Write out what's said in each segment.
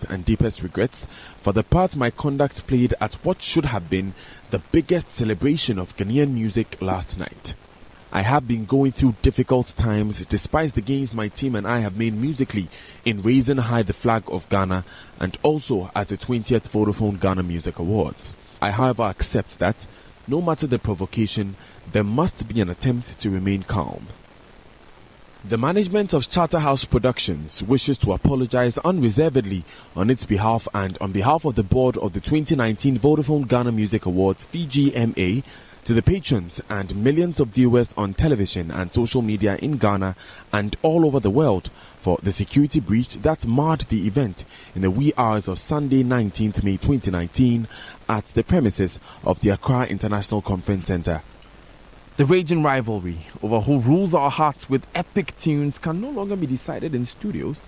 apologies and deepest regrets for the part my conduct played at what should have been the biggest celebration of Ghanaian music last night. I have been going through difficult times despite the gains my team and I have made musically in raising high the flag of Ghana and also as the 20th Vodafone Ghana Music Awards. I however accept that, no matter the provocation, there must be an attempt to remain calm. The management of Charterhouse Productions wishes to apologize unreservedly on its behalf and on behalf of the board of the 2019 Vodafone Ghana Music Awards VGMA to the patrons and millions of viewers on television and social media in Ghana and all over the world for the security breach that marred the event in the wee hours of Sunday 19th May 2019 at the premises of the Accra International Conference Centre. The raging rivalry over who rules our hearts with epic tunes can no longer be decided in studios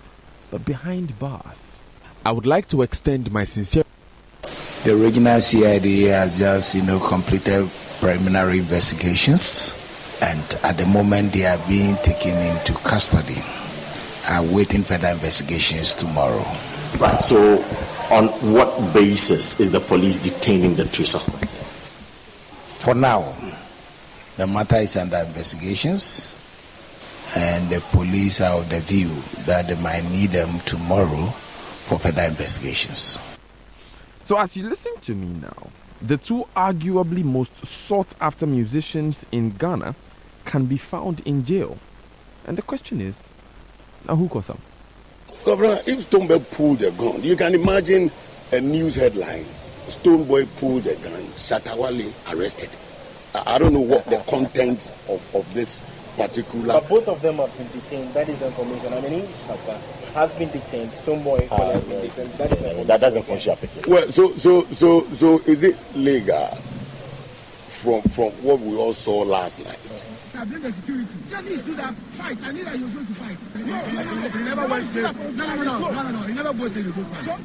but behind bars. I would like to extend my sincere... The regional CID has just, completed preliminary investigations, and at the moment they are being taken into custody. I'm waiting further investigations tomorrow. Right, so on what basis is the police detaining the two suspects? For now, the matter is under investigations, and the police are of the view that they might need them tomorrow for further investigations. So as you listen to me now, the two arguably most sought-after musicians in Ghana can be found in jail. And the question is, now who caused them? Governor, if Stoneboy pulled a gun, you can imagine a news headline, Stoneboy pulled a gun, Shatawale arrested. I don't know what the contents of this particular... But both of them have been detained, that is the information. I mean, Shaka has been detained, Stoneboy has been detained. That's the information. Well, so is it legal from what we all saw last night? I blame the security. Just need to do that fight. I knew that he was going to fight. He never went there. No. He never goes there to go fight.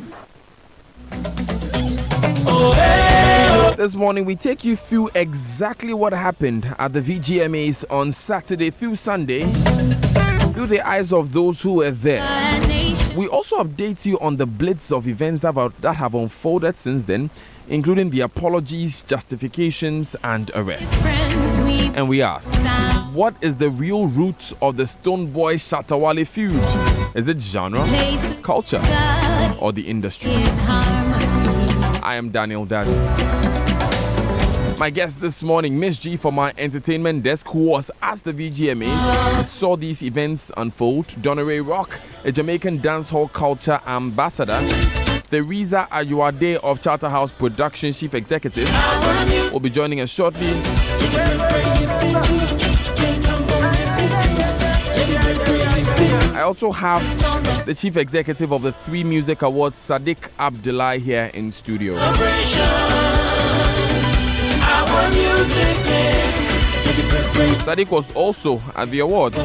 This morning we take you through exactly what happened at the VGMAs on Saturday through Sunday through the eyes of those who were there. We also update you on the blitz of events that have unfolded since then, including the apologies, justifications and arrests. And we ask, what is the real root of the Stoneboy Shatawale feud? Is it genre, culture, or the industry? I am Daniel Daddy. My guest this morning, Miss G from our entertainment desk, who was at the VGMAs, saw these events unfold. Donoray Rock, a Jamaican dancehall culture ambassador. Theresa Ayuade of Charterhouse Productions Chief Executive will be joining us shortly. I also have the Chief Executive of the 3 Music Awards, Sadiq Abdullah, here in studio. Sadiq was also at the awards.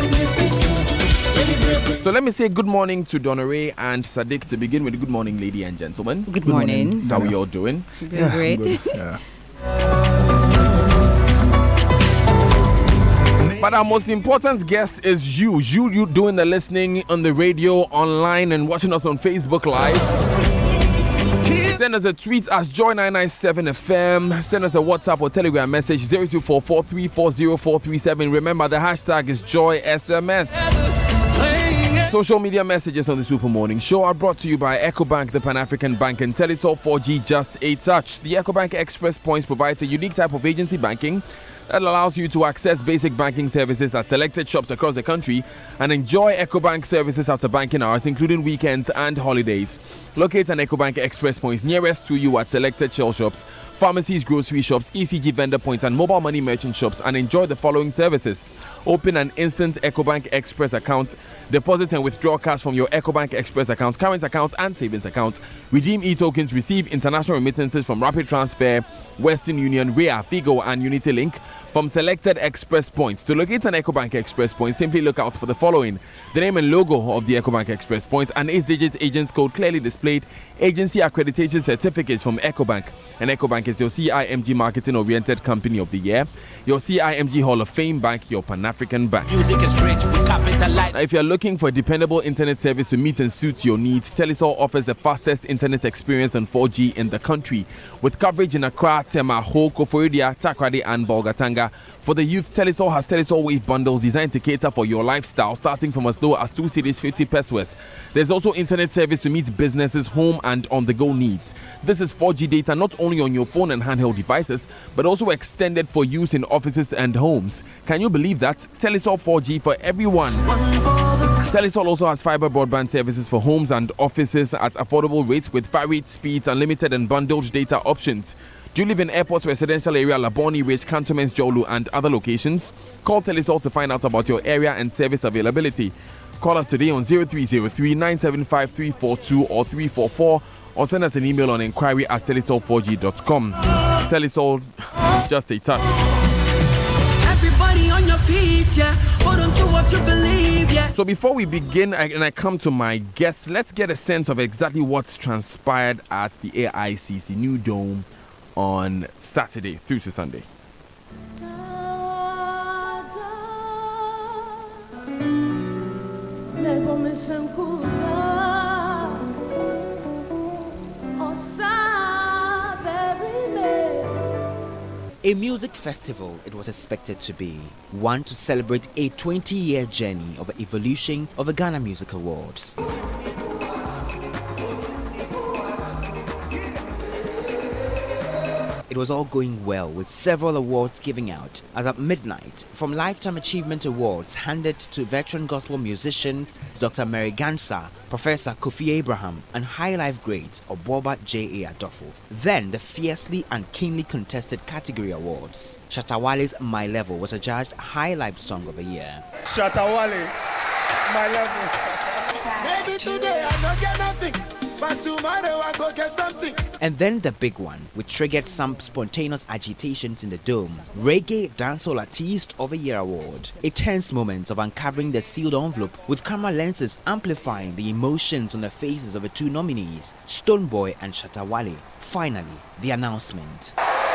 So let me say good morning to Donoray and Sadiq to begin with. Good morning, ladies and gentlemen. Good morning. How are you all doing? Doing great. But our most important guest is you. You doing the listening on the radio, online, and watching us on Facebook Live. Send us a tweet as Joy997FM. Send us a WhatsApp or Telegram message 0244340437. Remember, the hashtag is JoySMS. Social media messages on the Super Morning Show are brought to you by EcoBank, the Pan-African Bank, and Telecel 4G Just a Touch. The EcoBank Express Points provides a unique type of agency banking that allows you to access basic banking services at selected shops across the country and enjoy EcoBank services after banking hours, including weekends and holidays. Locate an EcoBank Express Points nearest to you at selected Shell shops, pharmacies, grocery shops, ECG vendor points, and mobile money merchant shops, and enjoy the following services. Open an instant EcoBank Express account, deposit and withdraw cash from your EcoBank Express accounts, current accounts, and savings accounts. Redeem e-tokens, receive international remittances from Rapid Transfer, Western Union, Ria, Figo, and UnityLink. from selected express points. To locate an EcoBank Express point, simply look out for the following: the name and logo of the EcoBank Express point, an 8-digit agent's code clearly displayed, agency accreditation certificates from EcoBank. And EcoBank is your CIMG Marketing Oriented Company of the Year, your CIMG Hall of Fame bank, your Pan-African bank. Music is rich, we capitalize. Now, if you're looking for a dependable internet service to meet and suit your needs, Telisol offers the fastest internet experience on 4G in the country, with coverage in Accra, Tema, Ho, Koforidua, Takrady, and Bolgatanga. For the youth, Telisol has Telisol Wave bundles designed to cater for your lifestyle, starting from as low as 2 cedis 50 pesos. There's also internet service to meet businesses, home, and on-the-go needs. This is 4G data not only on your phone and handheld devices, but also extended for use in offices and homes. Can you believe that? Telisol 4G for everyone. Telisol also has fiber broadband services for homes and offices at affordable rates with varied speeds, unlimited and bundled data options. Do you live in Airport's residential area, Laboni Ridge, Cantonments, Jolu, and other locations? Call Telisol to find out about your area and service availability. Call us today on 0303 975 342 or 344, or send us an email on inquiry@telisol4g.com. Telisol, just a touch. Everybody on your feet, yeah. Hold on to what you believe, yeah. So before we begin and I come to my guests, let's get a sense of exactly what's transpired at the AICC New Dome on Saturday through to Sunday. A music festival it was expected to be, one to celebrate a 20-year journey of the evolution of the Ghana Music Awards. It was all going well, with several awards giving out, as at midnight, from Lifetime Achievement Awards handed to veteran gospel musicians Dr. Mary Gansa, Professor Kofi Abraham, and High Life greats Oboba J.A. Adofo. Then the fiercely and keenly contested category awards. Shatta Wale's My Level was adjudged High Life Song of the Year. Shatta Wale, My Level. Maybe today I don't get nothing, but tomorrow I go get something. And then the big one, which triggered some spontaneous agitations in the dome. Reggae Dancehall Artist of the Year Award. A tense moment of uncovering the sealed envelope, with camera lenses amplifying the emotions on the faces of the two nominees, Stonebwoy and Shatta Wale. Finally, the announcement.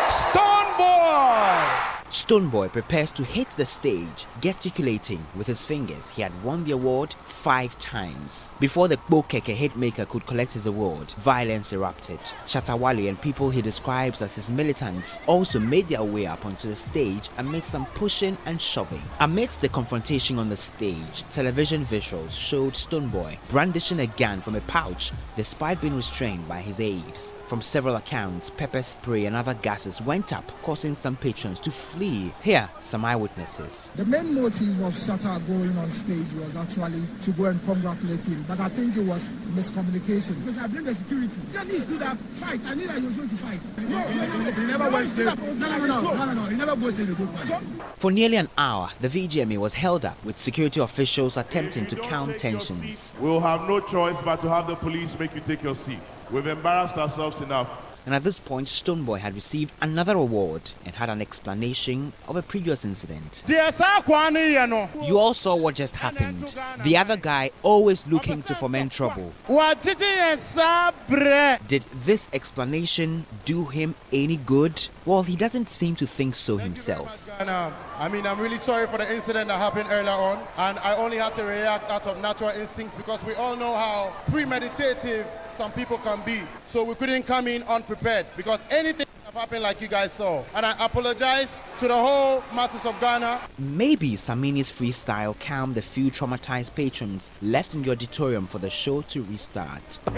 Stonebwoy! Stonebwoy prepares to hit the stage, gesticulating with his fingers. He had won the award 5 times. Before the Kpokeke hitmaker could collect his award, violence erupted. Shatta Wale and people he describes as his militants also made their way up onto the stage amidst some pushing and shoving. Amidst the confrontation on the stage, television visuals showed Stonebwoy brandishing a gun from a pouch despite being restrained by his aides. From several accounts, pepper spray and other gases went up, causing some patrons to flee. Here, some eyewitnesses. The main motive of Shatta going on stage was actually to go and congratulate him, but I think it was miscommunication. Because I blame the security. He doesn't do that fight. I knew that he was going to fight. No, he never went there. No, he never goes there to go fight. For nearly an hour, the VGMA was held up, with security officials attempting to calm tensions. We will have no choice but to have the police make you take your seats. We've embarrassed ourselves enough. And at this point, Stonebwoy had received another award and had an explanation of a previous incident. You all saw what just happened. The other guy always looking to foment trouble. Did this explanation do him any good? Well, he doesn't seem to think so himself. I mean, I'm really sorry for the incident that happened earlier on, and I only had to react out of natural instincts because we all know how premeditative some people can be. So we couldn't come in unprepared because anything could have happened like you guys saw. And I apologize to the whole masses of Ghana. Maybe Samini's freestyle calmed the few traumatized patrons left in the auditorium for the show to restart. But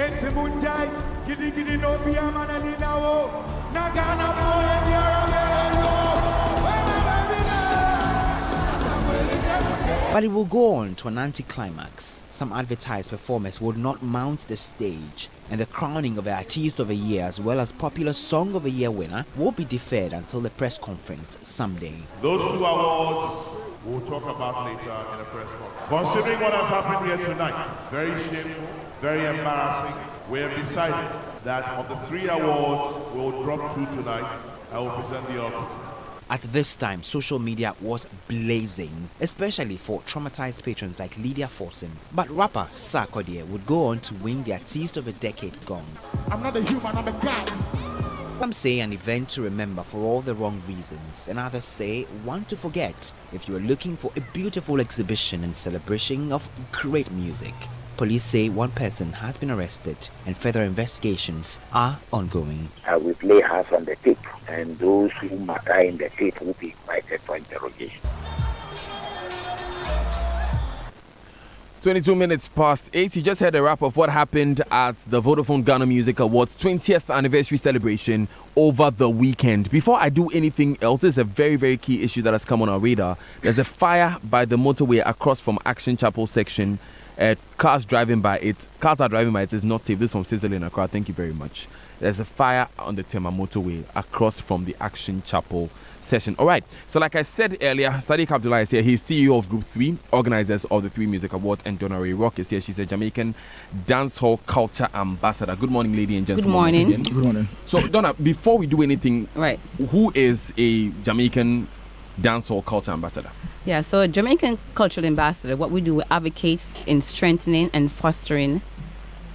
it will go on to an anticlimax. Some advertised performers would not mount the stage, and the crowning of the Artist of the Year as well as Popular Song of the Year winner will be deferred until the press conference someday. Those 2 awards we'll talk about later in a press conference. Considering what has happened here tonight, very shameful, very embarrassing, we have decided that of the 3 awards, we'll drop 2 tonight. I will present the ultimate. At this time, social media was blazing, especially for traumatized patrons like Lydia Forson. But rapper Sarkodie would go on to win the Artist of the Decade gong. I'm not a human, I'm a god. Some say an event to remember for all the wrong reasons, and others say one to forget if you are looking for a beautiful exhibition and celebration of great music. Police say one person has been arrested and further investigations are ongoing. We play hands on the tape, and those who matter in the tape will be invited for interrogation. 22 minutes past 8. You just heard a wrap of what happened at the Vodafone Ghana Music Awards 20th anniversary celebration over the weekend. Before I do anything else, there's a very, very key issue that has come on our radar. There's a fire by the motorway across from Action Chapel section. Cars are driving by it. It's not safe. This is from Sizzle in Accra. Thank you very much. There's a fire on the Tema motorway across from the Action Chapel session. All right. So like I said earlier, Sadiq Abdullah is here. He's CEO of Group 3, organizers of the 3 Music Awards, and Donna Ray Rock is here. She's a Jamaican dancehall culture ambassador. Good morning, lady and gentlemen. Good morning. Good morning. So Donna, before we do anything, right, who is a Jamaican dancehall culture ambassador? Yeah, so Jamaican cultural ambassador, what we do, we advocate in strengthening and fostering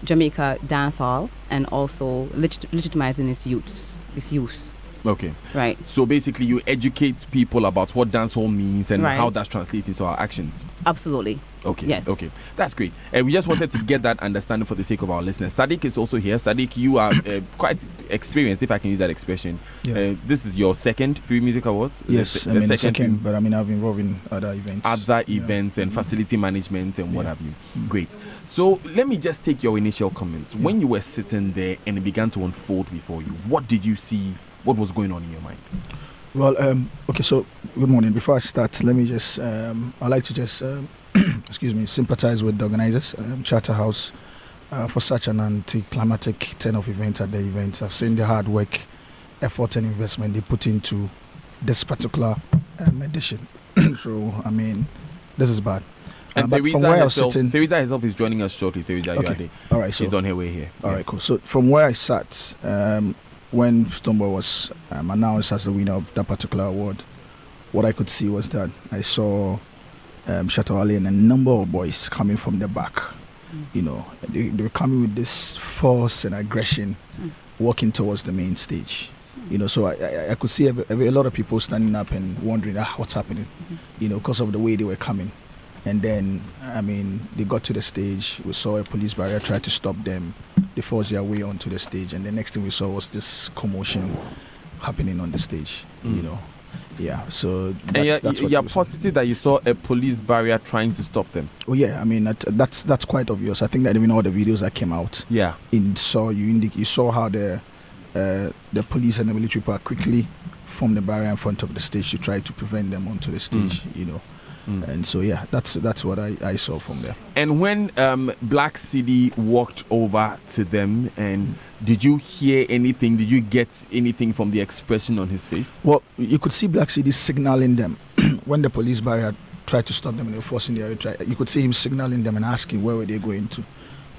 Jamaica dancehall and also legitimizing its use. Okay. Right. So basically you educate people about what dancehall means and how that translates into our actions. Absolutely. Okay. Yes. Okay. That's great. We just wanted to get that understanding for the sake of our listeners. Sadiq is also here. Sadiq, you are quite experienced, if I can use that expression. Yeah. This is your second 3 Music Awards? Yes, the second, but I've been involved in other events. Other events and facility management and what have you. Great. So let me just take your initial comments. When you were sitting there and it began to unfold before you, what did you see? What was going on in your mind? Well, okay, so good morning. Before I start, let me just, I'd like to just, sympathize with the organizers, Charterhouse, for such an anti-climatic turn of events at the events. I've seen the hard work, effort and investment they put into this particular edition. So, I mean, this is bad. And Theresa herself is joining us shortly. Theresa, you are there. All right, she's on her way here. All right, cool. So from where I sat, when Stonebwoy was announced as the winner of that particular award, what I could see was that I saw Shatawale and a number of boys coming from the back. You know, they were coming with this force and aggression, walking towards the main stage. You know, so I could see a lot of people standing up and wondering what's happening, you know, because of the way they were coming. And then, I mean, they got to the stage. We saw a police barrier try to stop them. They forced their way onto the stage. And the next thing we saw was this commotion happening on the stage, you know. Yeah, so that's you're positive that you saw a police barrier trying to stop them? Oh, yeah. I mean, that's quite obvious. I think that even all the videos that came out, you saw how the police and the military people quickly formed the barrier in front of the stage to try to prevent them onto the stage, you know. And so, yeah, that's what I saw from there. And when Black City walked over to them, and did you hear anything? Did you get anything from the expression on his face? Well, you could see Black City signaling them. When the police barrier tried to stop them and they were forcing their way, you could see him signaling them and asking where were they going to,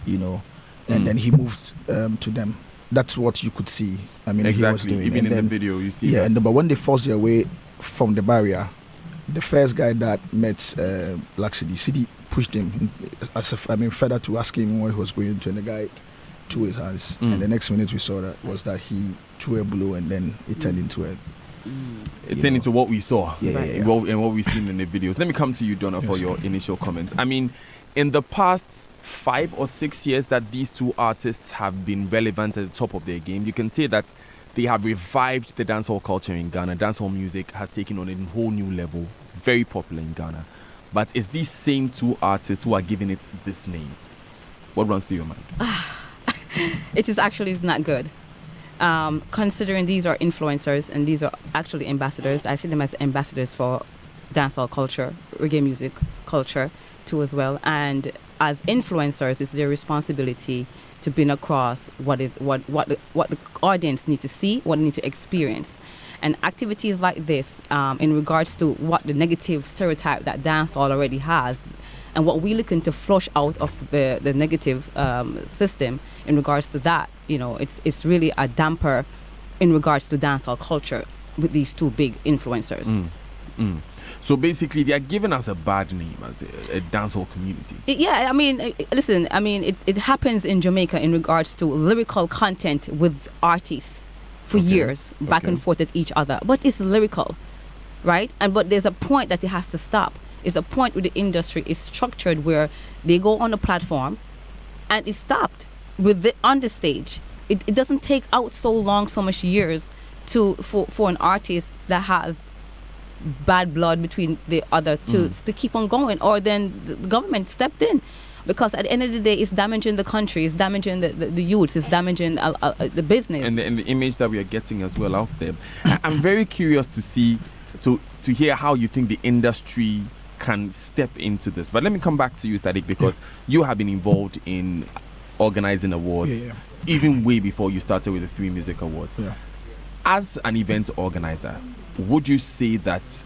you know. And then he moved to them. That's what you could see. I mean, exactly. He was doing. Even in the video, you see that. But when they forced their way from the barrier, the first guy that met Black City pushed him further to ask him where he was going to, and the guy threw his hands. And the next minute we saw that he threw a blow, and then it turned into a. It turned into what we saw, and what we've seen in the videos. Let me come to you, Donna, for your initial comments. I mean, in the past 5 or 6 years that these two artists have been relevant at the top of their game, you can say that they have revived the dancehall culture in Ghana. Dancehall music has taken on a whole new level, very popular in Ghana. But it's these same two artists who are giving it this name. What runs through your mind? It's not good. Considering these are influencers and these are actually ambassadors, I see them as ambassadors for dancehall culture, reggae music culture too as well. And as influencers, it's their responsibility to bring across what the audience need to see, what they need to experience. And activities like this, in regards to what the negative stereotype that dancehall already has, and what we're looking to flush out of the negative system in regards to that, you know, it's really a damper in regards to dancehall culture. with these two big influencers. So basically, they are giving us a bad name as a dancehall community. Listen, it happens in Jamaica in regards to lyrical content with artists for years, back and forth at each other. But it's lyrical, right? But there's a point that it has to stop. It's a point where the industry is structured where they go on a platform and it's stopped on the stage. It doesn't take out so much years for an artist that has bad blood between the other to keep on going, or then the government stepped in, because at the end of the day it's damaging the country, it's damaging the youths, it's damaging the business and the image that we are getting as well out there. I'm very curious to hear how you think the industry can step into this, but let me come back to you, Sadiq, because you have been involved in organizing awards even way before you started with the Free Music Awards. As an event organizer, would you say that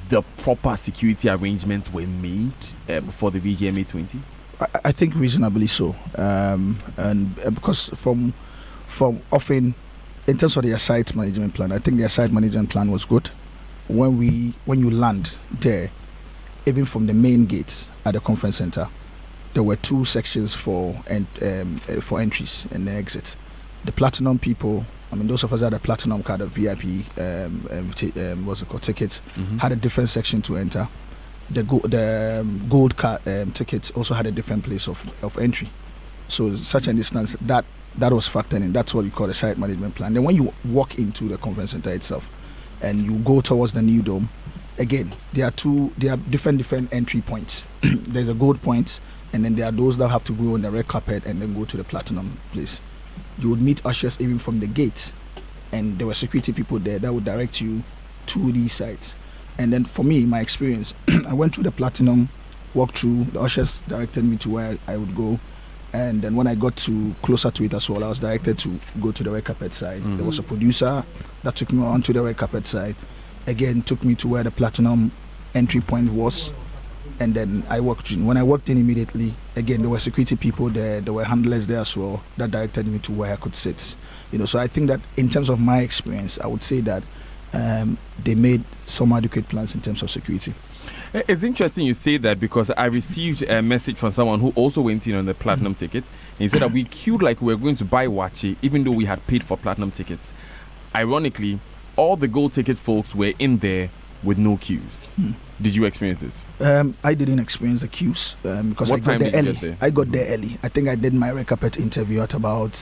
the proper security arrangements were made for the VGMA 20? I think reasonably so, and because from often in terms of their site management plan, I think their site management plan was good. When you land there, even from the main gates at the conference center, there were two sections for entries and the exit. The platinum people, those of us that had a platinum card, a VIP, tickets, had a different section to enter. The gold card tickets also had a different place of entry. So such an instance that was factored in. That's what you call a site management plan. Then when you walk into the conference center itself and you go towards the new dome, again, there are different entry points. There's a gold point, and then there are those that have to go on the red carpet and then go to the platinum place. You would meet ushers even from the gate, and there were security people there that would direct you to these sites. And then for me, my experience, I went through the platinum, walked through, the ushers directed me to where I would go, and then when I got closer to it as well, I was directed to go to the red carpet side. There was a producer that took me on to the red carpet side, again took me to where the platinum entry point was, and then I walked in. When I walked in immediately, again, there were security people there, there were handlers there as well that directed me to where I could sit. So I think that in terms of my experience, I would say that they made some adequate plans in terms of security. It's interesting you say that, because I received a message from someone who also went in on the platinum ticket, and he said that we queued like we were going to buy Wachi, even though we had paid for platinum tickets. Ironically, all the gold ticket folks were in there with no queues. Did you experience this? I didn't experience the queues because what I got time there did you early. get there? I got there early. I think I did my red carpet interview at about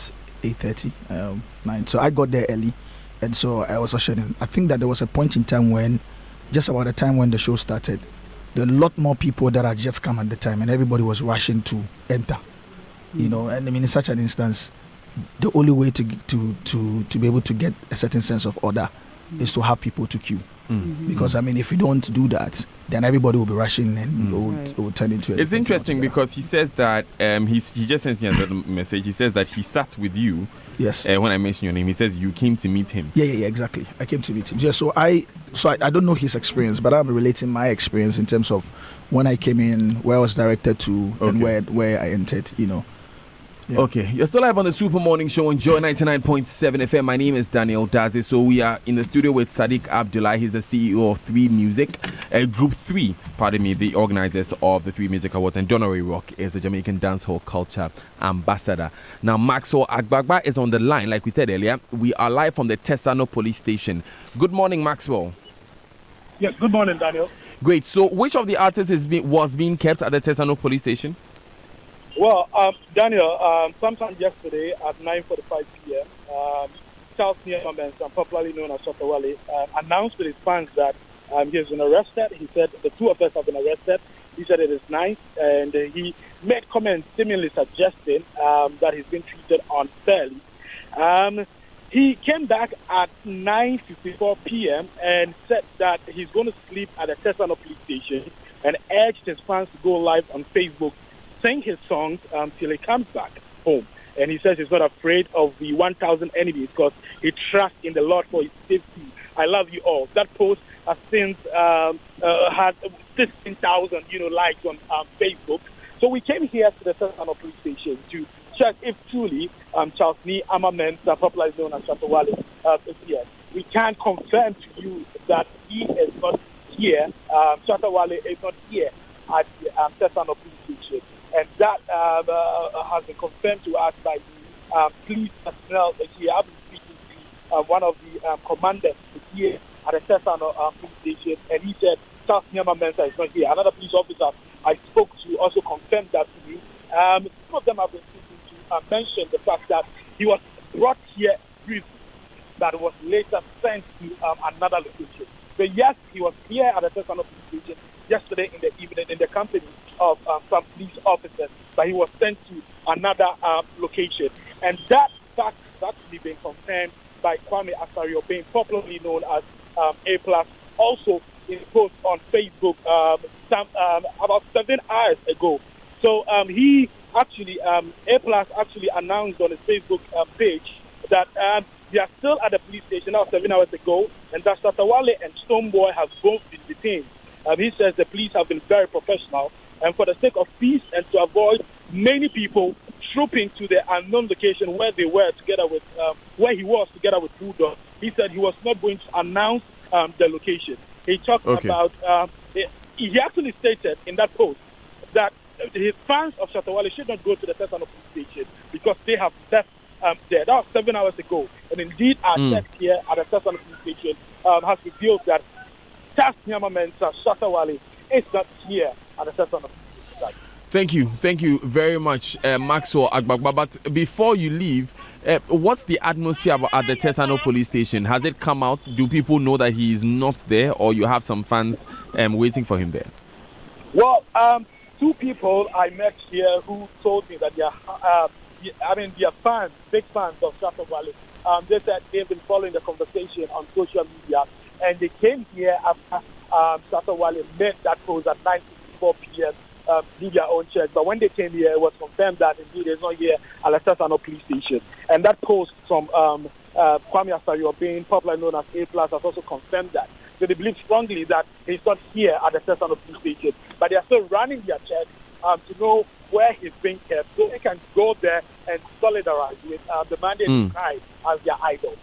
8:30, 9. So I got there early, and so I was ushered in. I think that there was a point in time when, just about the time when the show started, there were a lot more people that had just come at the time, and everybody was rushing to enter. And in such an instance, the only way to be able to get a certain sense of order is to have people to queue. Because if you don't do that, then everybody will be rushing and it will turn into It's interesting because he says that he just sent me another message. He says that he sat with you. Yes. When I mentioned your name, he says you came to meet him. Yeah, exactly. I came to meet him. Yeah. So I don't know his experience, but I'm relating my experience in terms of when I came in, where I was directed to, and where I entered. Yeah. Okay, you're still live on the Super Morning Show on Joy 99.7 FM. My name is Daniel Daze. So we are in the studio with Sadiq Abdullah. He's the CEO of Three Music, Group 3, the organizers of the Three Music Awards, and Donnery Rock is the Jamaican dancehall culture ambassador. Now, Maxwell Agbagba is on the line. Like we said earlier, we are live from the Tesano police station. Good morning, Maxwell. Yes, good morning, Daniel. Great. So which of the artists was being kept at the Tesano police station? Well, Daniel, sometime yesterday at 9:45 p.m., Charles Niamans, popularly known as Sotawale, announced with his fans that he has been arrested. He said the two of us have been arrested. He said it is nice, and he made comments seemingly suggesting that he's been treated unfairly. He came back at 9:54 p.m. and said that he's going to sleep at the Tesano police station and urged his fans to go live on Facebook, sing his songs till he comes back home. And he says he's not afraid of the 1,000 enemies because he trusts in the Lord for his safety. I love you all. That post has since had 16,000 likes on Facebook. So we came here to the Tesano police station to check if truly Charles Niamans, popularly known as Shatawale, is here. we can confirm to you that he is not here. Shatawale is not here at the Tesano police station, and that has been confirmed to us by the police personnel here. I've been speaking to one of the commanders here at the Tesano police station, and he said Charles Nyama Mensah is not here. Another police officer I spoke to also confirmed that to me. Some of them have been speaking to mention the fact that he was brought here briefly, that was later sent to another location. So yes, he was here at the Tesano police station yesterday in the evening in the company of some police officers, but he was sent to another location. And that fact has actually been confirmed by Kwame Asario, being popularly known as A+, also in a post on Facebook about 7 hours ago. So he actually, A+ actually announced on his Facebook page that they are still at the police station now 7 hours ago, and that Shatawale and Stoneboy have both been detained. He says the police have been very professional, and for the sake of peace and to avoid many people trooping to the unknown location where they were together with, where he was together with Bulldog, he said he was not going to announce the location. He talked about, he actually stated in that post that his fans of Shatawale should not go to the Tesano police station because they have left there. That was 7 hours ago. And indeed, our check here at the Tesano police station has revealed that Charles Nyama Mensah Shatawale is not here at the Tesano police station. Thank you very much, Maxwell Agbagba. But before you leave, what's the atmosphere at the Tesano police station? Has it come out? Do people know that he is not there, or you have some fans waiting for him there? Well, two people I met here who told me that they are fans, big fans of Shatawale. They said they've been following the conversation on social media, and they came here after Shatawale made that post at 9:54 p.m. Do their own check. But when they came here, it was confirmed that indeed he's not here at the Tesano police station. And that post from Kwame Asario, being popularly known as A+, has also confirmed that. So they believe strongly that he's not here at the Tesano police station. But they are still running their check to know where he's being kept, so they can go there and solidarize with the man they describe as their idol.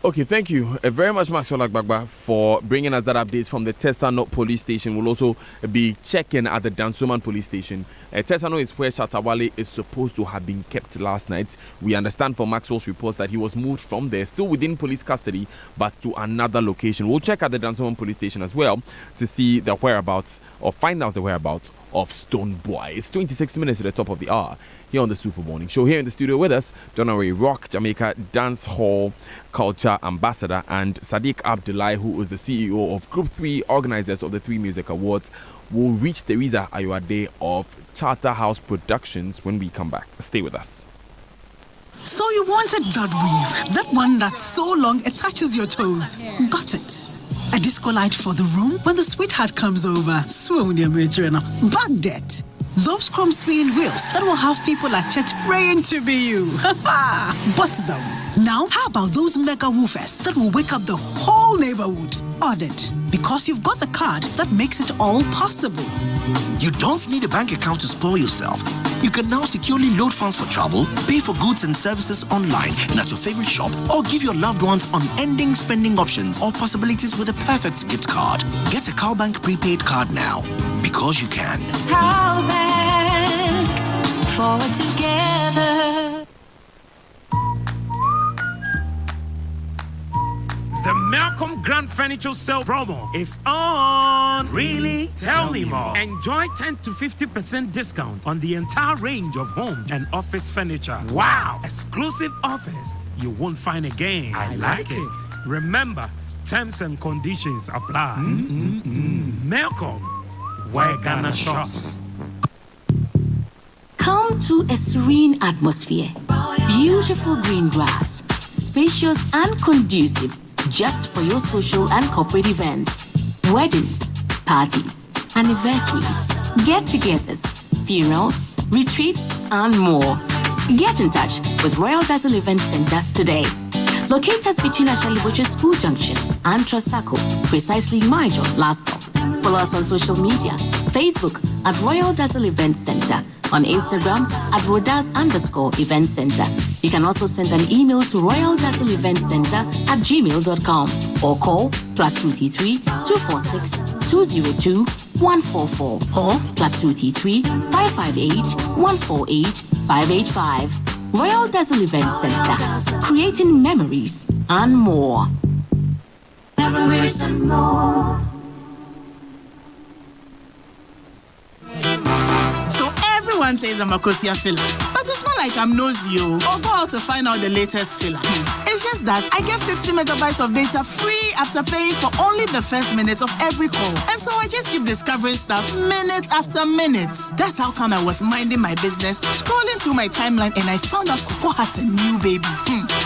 Okay, thank you very much, Maxwell Agbagba, for bringing us that update from the Tesano police station. We'll also be checking at the Dansoman police station. Tesano is where Shatawale is supposed to have been kept last night. We understand from Maxwell's reports that he was moved from there, still within police custody, but to another location. We'll check at the Dansoman police station as well to see the whereabouts, or find out the whereabouts of Stoneboy. It's 26 minutes to the top of the hour here on the Super Morning Show. Here in the studio with us, Donore Rock, Jamaica Dance Hall Culture Ambassador, and Sadiq Abdullahi, who is the CEO of Group 3, organizers of the 3 Music Awards. We'll reach Teresa Ayuade of Charterhouse Productions when we come back. Stay with us. So you wanted that weave, that one that's so long it touches your toes. Got it. A disco light for the room when the sweetheart comes over. Swoon your matrona. Bagged it. Those chrome spinning wheels that will have people at church praying to be you. But them. Now, how about those mega woofers that will wake up the whole neighborhood? Ordered. Because you've got the card that makes it all possible. You don't need a bank account to spoil yourself. You can now securely load funds for travel, pay for goods and services online and at your favorite shop, or give your loved ones unending spending options or possibilities with a perfect gift card. Get a Cowbank prepaid card now, because you can. Cowbank, forward together. The Malcolm Grand Furniture Sale promo is on. Really? Tell me more. Enjoy 10 to 50% discount on the entire range of home and office furniture. Wow! Exclusive offers you won't find again. I like it. Remember, terms and conditions apply. Malcolm, where Ghana shops. Come to a serene atmosphere. Beautiful green grass. Spacious and conducive just for your social and corporate events, weddings, parties, anniversaries, get-togethers, funerals, retreats, and more. Get in touch with Royal Dazzle Event Center today. Locate us between Ashaliboche School Junction and Trasacco, precisely Major last stop. Follow us on social media, Facebook at Royal Dazzle Event Center On Instagram at Rodas_Event Center. You can also send an email to royal-eventcenter@gmail.com or call +233 246 202 144 or +233 558 148 585. Royal Dazzle Event Center, creating memories and more. Memories and more. So everyone says I'm a Kosia filler, but it's not like I'm nosy or go out to find out the latest filler. It's just that I get 50 megabytes of data free after paying for only the first minute of every call. And so I just keep discovering stuff minute after minute. That's how come I was minding my business, scrolling through my timeline, and I found out Coco has a new baby.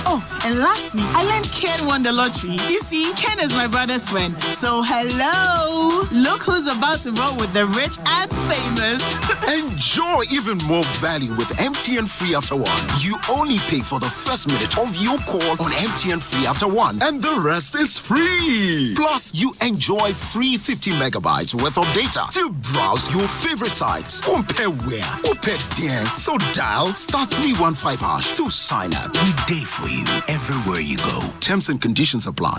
Oh, and last week I learned Ken won the lottery. You see, Ken is my brother's friend. So hello, look who's about to roll with the rich and famous. Enjoy even more value with MTN Free After One. You only pay for the first minute of your call on MTN Free After One, and the rest is free. Plus, you enjoy free 50 megabytes worth of data to browse your favorite sites. Compare where, compare there. So dial *315# to sign up. We day for you everywhere you go. Terms and conditions apply.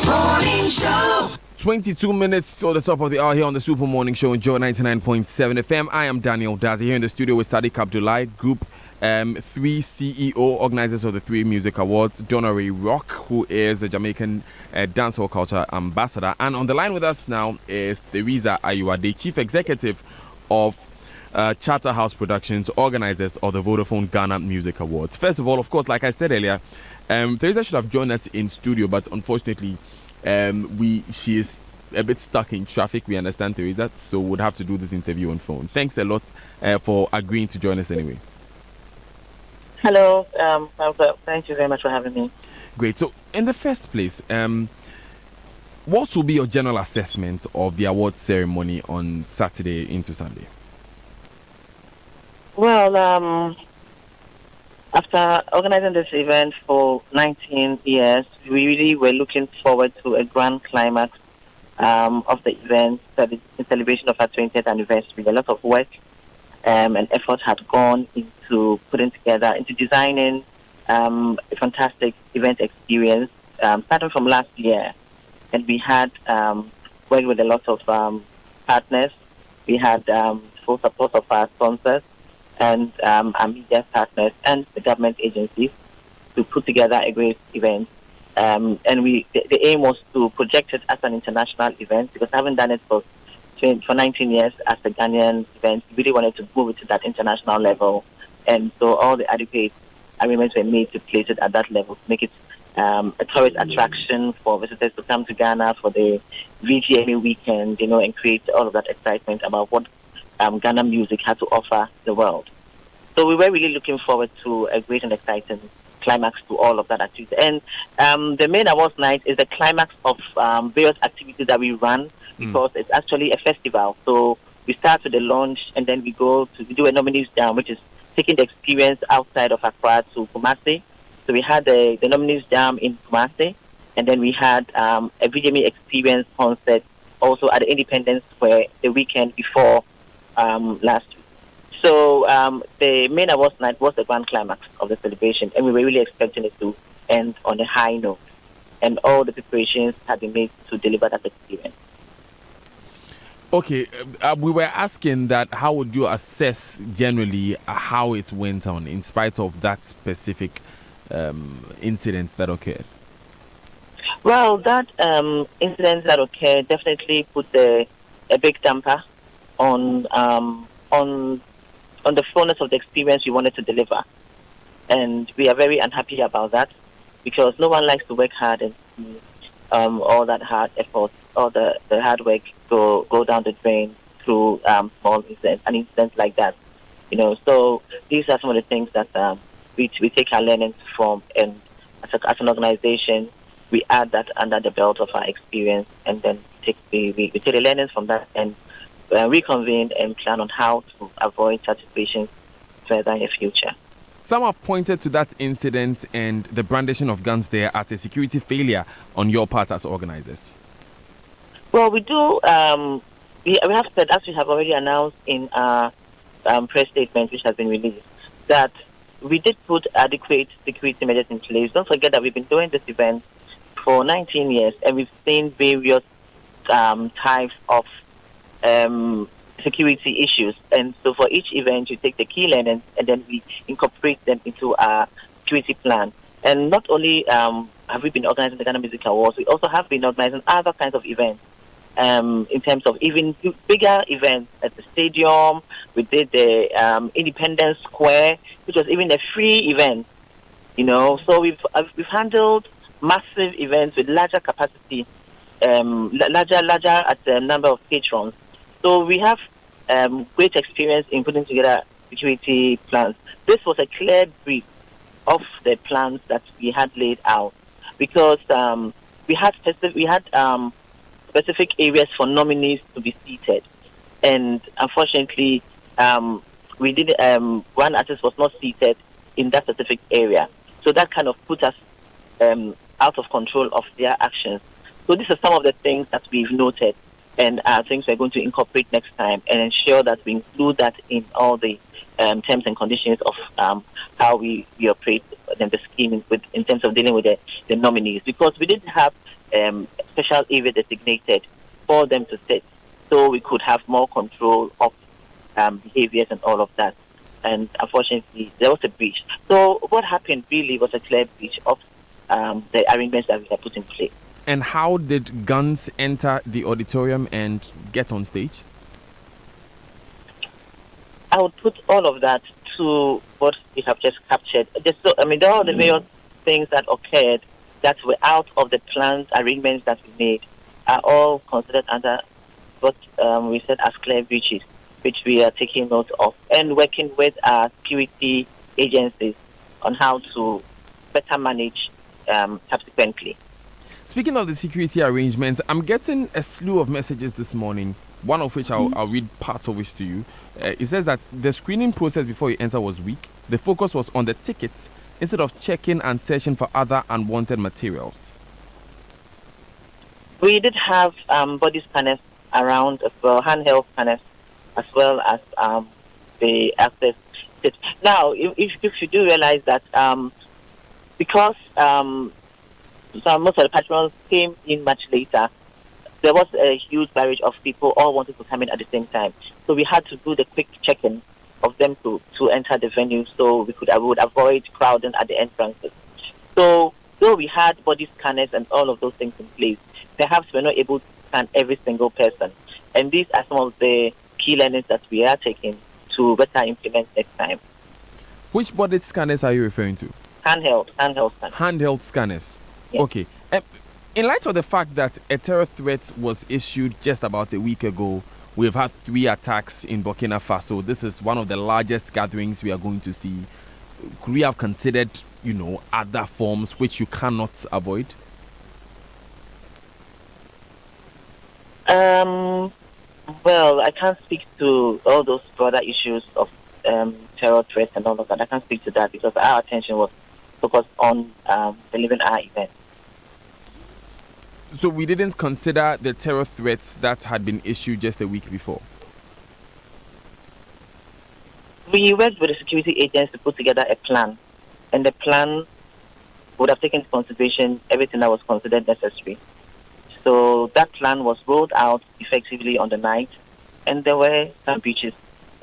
Morning Show. 22 minutes to the top of the hour here on the Super Morning Show on Joe 99.7 FM. I am Daniel Dazi here in the studio with Sadiq Abdullahi, Group 3 CEO, organizers of the 3 Music Awards, Donnery Rock, who is a Jamaican dancehall culture ambassador. And on the line with us now is Theresa Ayuade, Chief Executive of Charterhouse Productions, organizers of the Vodafone Ghana Music Awards. First of all, of course, like I said earlier, Theresa should have joined us in studio, but unfortunately, she is a bit stuck in traffic. We understand, Theresa, so we'll have to do this interview on phone. Thanks a lot for agreeing to join us anyway. Hello, thank you very much for having me. Great. So, in the first place, what will be your general assessment of the award ceremony on Saturday into Sunday? Well, after organizing this event for 19 years, we really were looking forward to a grand climax of the event, in celebration of our 20th anniversary. A lot of work and effort had gone into putting together, into designing a fantastic event experience, starting from last year. And we had worked with a lot of partners. We had full support of our sponsors and our media partners and the government agencies to put together a great event. And the aim was to project it as an international event, because I haven't done it for 19 years as a Ghanaian event. We really wanted to move it to that international level. And so all the adequate agreements were made to place it at that level, to make it a tourist attraction for visitors to come to Ghana for the VGMA weekend, and create all of that excitement about what Ghana music had to offer the world. So we were really looking forward to a great and exciting climax to all of that activity. And the main awards night is the climax of various activities that we run, because it's actually a festival. So we start with the launch, and then we do a nominees jam, which is taking the experience outside of Accra to Kumasi. So we had the nominees jam in Kumasi, and then we had a VGMA experience concert also at the Independence Square the weekend before last week. So the main awards night was the grand climax of the celebration, and we were really expecting it to end on a high note. And all the preparations had been made to deliver that experience. Okay, we were asking that how would you assess generally how it went on in spite of that specific incident that occurred? Well, that incident that occurred definitely put a big damper on the fullness of the experience we wanted to deliver. And we are very unhappy about that, because no one likes to work hard and see all that hard effort, all the hard work go down the drain through small incidents like that. So these are some of the things that we take our learnings from, and as an organization, we add that under the belt of our experience, and then we take the learnings from that and reconvene and plan on how to avoid such situations further in the future. Some have pointed to that incident and the brandishing of guns there as a security failure on your part as organizers. Well, we do. We have said, as we have already announced in our press statement, which has been released, that we did put adequate security measures in place. Don't forget that we've been doing this event for 19 years, and we've seen various types of security issues. And so for each event, you take the key learnings and then we incorporate them into our security plan. And not only have we been organizing the Ghana Music Awards, we also have been organizing other kinds of events. In terms of even bigger events at the stadium, we did the Independence Square, which was even a free event. So we've handled massive events with larger capacity, larger at the number of patrons. So we have great experience in putting together security plans. This was a clear brief of the plans that we had laid out, because we had specific areas for nominees to be seated, and unfortunately, we did one artist was not seated in that specific area, so that kind of put us out of control of their actions. So these are some of the things that we've noted, and things we're going to incorporate next time and ensure that we include that in all the terms and conditions of how we operate the scheme in terms of dealing with the nominees, because we didn't have special area designated for them to sit, so we could have more control of behaviors and all of that. And unfortunately, there was a breach. So what happened really was a clear breach of the arrangements that we had put in place. And how did guns enter the auditorium and get on stage? I would put all of that to what we have just captured. There are the various things that occurred that were out of the planned arrangements that we made are all considered under what we said as clear breaches, which we are taking note of and working with our security agencies on how to better manage subsequently. Speaking of the security arrangements, I'm getting a slew of messages this morning, one of which I'll read parts of which to you. It says that the screening process before you enter was weak. The focus was on the tickets instead of checking and searching for other unwanted materials. We did have body scanners around as well, handheld scanners, as well as the access. Now, if you do realize that because most of the patrons came in much later, there was a huge barrage of people all wanted to come in at the same time. So we had to do the quick check-in of them to enter the venue, so we would avoid crowding at the entrances. So though we had body scanners and all of those things in place, perhaps we're not able to scan every single person. And these are some of the key learnings that we are taking to better implement next time. Which body scanners are you referring to? Handheld scanners. Handheld scanners. Yes. Okay. In light of the fact that a terror threat was issued just about a week ago, we've had 3 attacks in Burkina Faso. This is one of the largest gatherings we are going to see. Could we have considered, other forms which you cannot avoid? Well, I can't speak to all those broader issues of terror threats and all of that. I can't speak to that because our attention was focused on delivering our event. So we didn't consider the terror threats that had been issued just a week before? We worked with the security agents to put together a plan, and the plan would have taken into consideration everything that was considered necessary. So that plan was rolled out effectively on the night, and there were some breaches,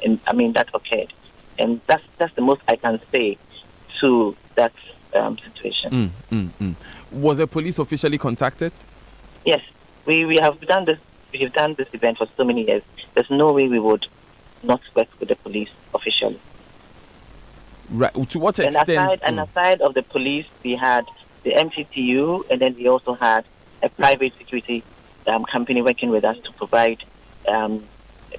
that occurred. And that's the most I can say to that situation. Was the police officially contacted? Yes, we have done this. We have done this event for so many years. There's no way we would not work with the police officially. Right. To what extent? And aside of the police, we had the MTTU, and then we also had a private security company working with us to provide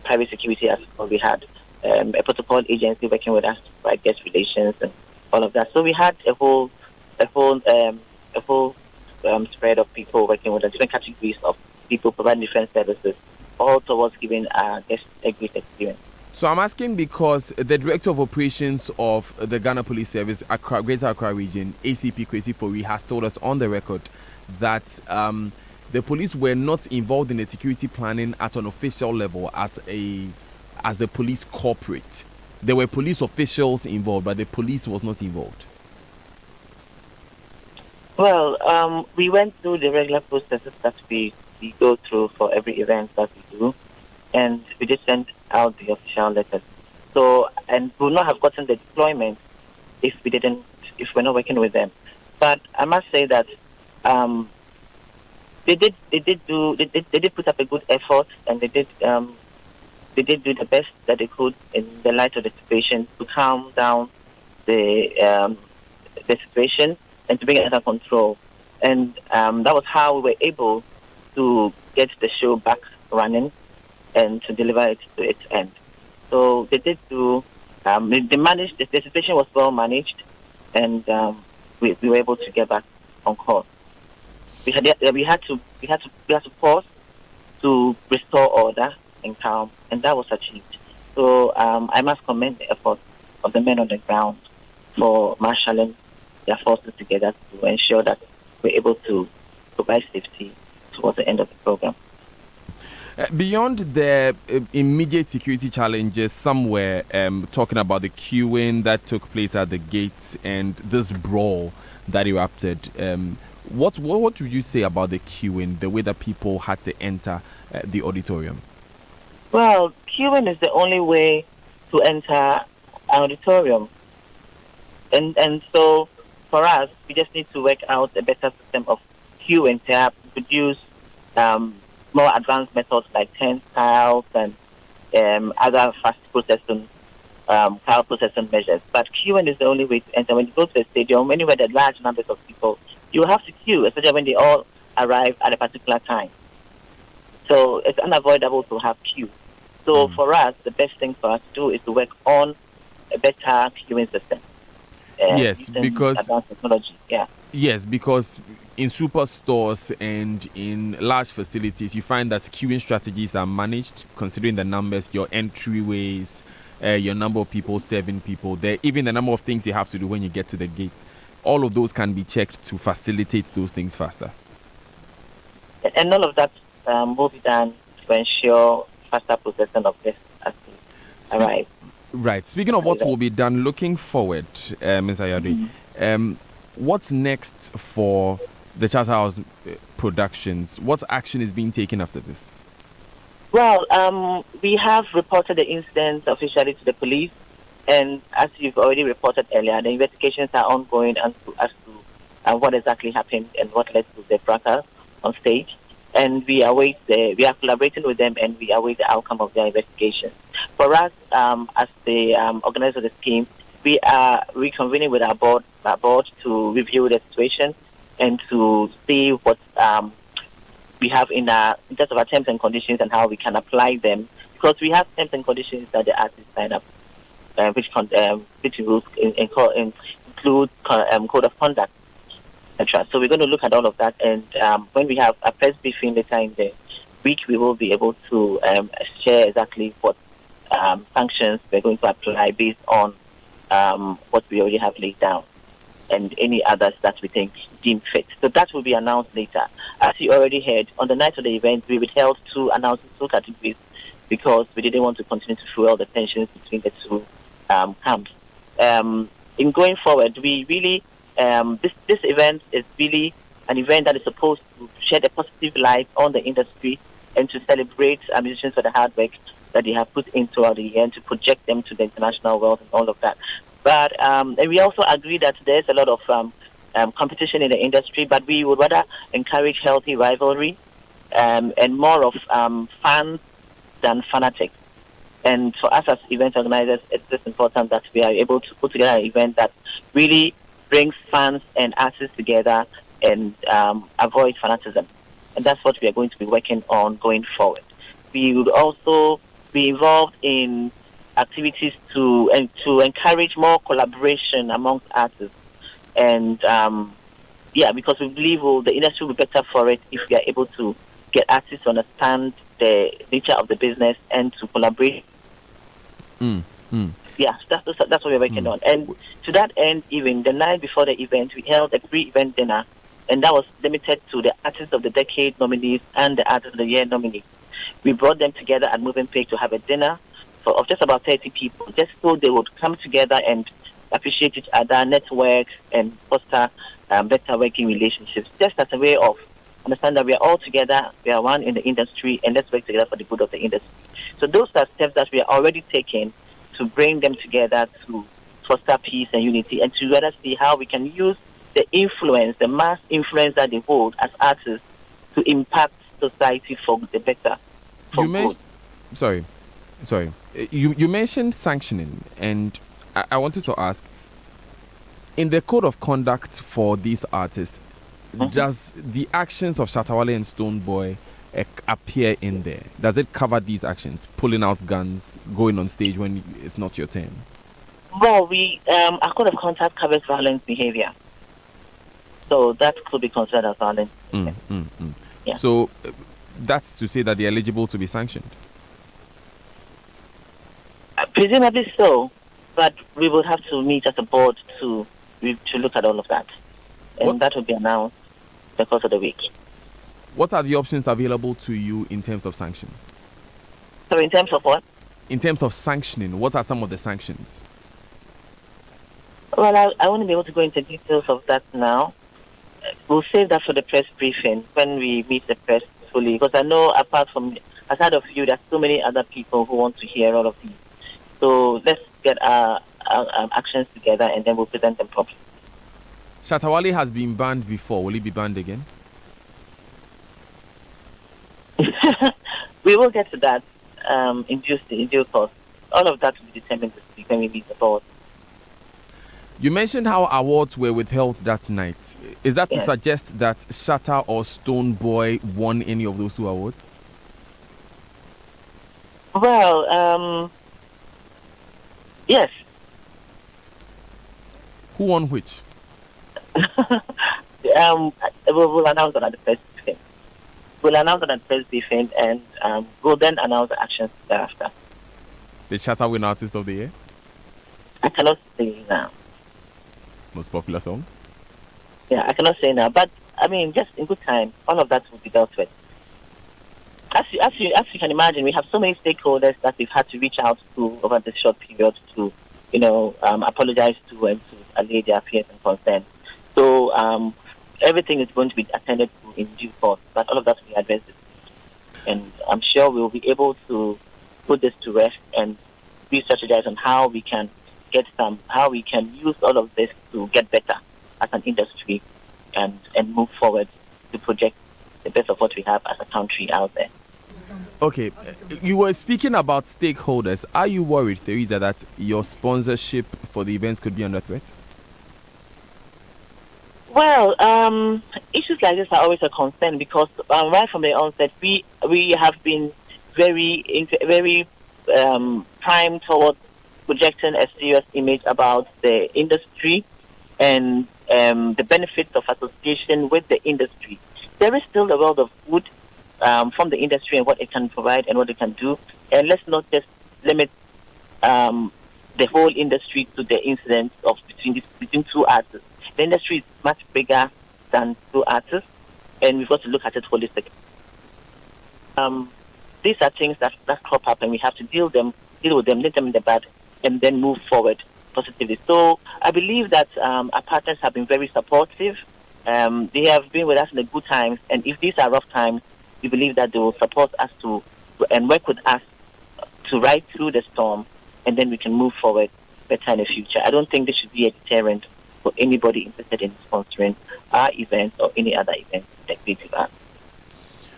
private security as well. We had a protocol agency working with us to provide guest relations and all of that. So we had a whole spread of people working with us, different categories of people providing different services, all towards giving guests a great experience. So I'm asking because the Director of Operations of the Ghana Police Service, Greater Accra Region, ACP Kwesi Fori, has told us on the record that the police were not involved in the security planning at an official level as a police corporate. There were police officials involved, but the police was not involved. Well, we went through the regular processes that we go through for every event that we do, and we just sent out the official letters. So, and we would not have gotten the deployment if we're not working with them. But I must say that they did put up a good effort, and they did do the best that they could in the light of the situation to calm down the situation and to bring it under control. And that was how we were able to get the show back running and to deliver it to its end. So they did do. They managed. The situation was well managed, and we were able to get back on course. We had to pause to restore order and calm, and that was achieved. So I must commend the effort of the men on the ground for marshalling their forces together to ensure that we're able to provide safety towards the end of the program. Beyond the immediate security challenges, some were talking about the queuing that took place at the gates and this brawl that erupted. What would you say about the queuing, the way that people had to enter the auditorium? Well, queuing is the only way to enter an auditorium. And so for us, we just need to work out a better system of queuing to produce more advanced methods like turnstiles and other fast processing, power processing measures. But queuing is the only way to enter. When you go to a stadium, anywhere there are large numbers of people, you have to queue, especially when they all arrive at a particular time. So it's unavoidable to have queue. So for us, the best thing for us to do is to work on a better queuing system. Yes, because advanced technology. Yeah. Yes, because in superstores and in large facilities, you find that queuing strategies are managed considering the numbers, your entryways, your number of people, serving people there, even the number of things you have to do when you get to the gate. All of those can be checked to facilitate those things faster. And all of that will be done to ensure faster processing of this as we arrive. Right. Speaking of what will be done, looking forward, Ms. Ayade, what's next for the Charterhouse Productions? What action is being taken after this? Well, we have reported the incident officially to the police, and as you've already reported earlier, the investigations are ongoing as to what exactly happened and what led to the fracas on stage. And we are collaborating with them, and we await the outcome of their investigation. For us, as the organizer of the scheme, we are reconvening with our board to review the situation and to see what we have in terms of our terms and conditions and how we can apply them. Because we have terms and conditions that the artists sign up, which rules include code of conduct, etc. So we're going to look at all of that, and when we have a press briefing later in the week, we will be able to share exactly what sanctions we're going to apply based on what we already have laid down and any others that we think deem fit. So that will be announced later. As you already heard, on the night of the event, we withheld two categories because we didn't want to continue to fuel the tensions between the two camps. In going forward, we really this event is really an event that is supposed to shed a positive light on the industry and to celebrate our musicians for the hard work that they have put in throughout the year and to project them to the international world and all of that. But and we also agree that there's a lot of competition in the industry, but we would rather encourage healthy rivalry and more of fans than fanatics. And for us as event organizers, it's just important that we are able to put together an event that really brings fans and artists together and avoid fanaticism. And that's what we are going to be working on going forward. We would also be involved in activities to encourage more collaboration amongst artists. And because we believe the industry will be better for it if we are able to get artists to understand the nature of the business and to collaborate. Yeah, that's what we're working on. And to that end, even the night before the event, we held a pre-event dinner and that was limited to the Artist of the Decade nominees and the Artist of the Year nominees. We brought them together at Moving Page to have a dinner of just about 30 people, just so they would come together and appreciate each other, network, and foster better working relationships, just as a way of understand that we are all together, we are one in the industry, and let's work together for the good of the industry. So those are steps that we are already taking to bring them together to foster peace and unity, and to rather see how we can use the influence, the mass influence that they hold as artists to impact society for the better. You mentioned sanctioning, and I wanted to ask, in the code of conduct for these artists, does the actions of Shatta Wale and Stonebwoy appear in there? Does it cover these actions, pulling out guns, going on stage when it's not your turn? Well, our code of conduct covers violent behavior, so that could be considered as violent. Yeah. So that's to say that they're eligible to be sanctioned? Presumably so, but we would have to meet as a board to look at all of that, and that will be announced in the course of the week. What are the options available to you in terms of sanction? So in terms of what? In terms of sanctioning, what are some of the sanctions? Well, I won't be able to go into details of that now. We'll save that for the press briefing when we meet the press fully, because I know aside of you, there's so many other people who want to hear all of these. So let's get our actions together, and then we'll present them properly. Shatta Wale has been banned before. Will he be banned again? We will get to that in due course. All of that will be determined this week when we meet the board. You mentioned how awards were withheld that night. Is that to suggest that Shatta or Stonebwoy won any of those two awards? Well, yes. Who won which? We'll announce that at the press briefing. And we'll then announce the actions thereafter. Did Shatta win Artist of the Year? I cannot say now. Most popular song? Yeah, I cannot say now. But, I mean, just in good time, all of that will be dealt with. As you can imagine, we have so many stakeholders that we've had to reach out to over this short period to, apologize to and to allay their fears and concerns. So everything is going to be attended to in due course, but all of that will be addressed this week. And I'm sure we'll be able to put this to rest and re-strategize on how we can use all of this to get better as an industry and move forward to project the best of what we have as a country out there. Okay, you were speaking about stakeholders. Are you worried, Theresa, that your sponsorship for the events could be under threat? Well, issues like this are always a concern because right from the onset, we have been very primed towards projecting a serious image about the industry and the benefits of association with the industry. There is still a world of good from the industry and what it can provide and what it can do. And let's not just limit the whole industry to the incident of between two artists. The industry is much bigger than two artists, and we've got to look at it holistically. These are things that crop up, and we have to deal with them, nip them in the bud, and then move forward positively. So I believe that our partners have been very supportive. They have been with us in the good times, and if these are rough times, we believe that they will support us and work with us to ride through the storm, and then we can move forward better in the future. I don't think this should be a deterrent for anybody interested in sponsoring our events or any other events that creative arts.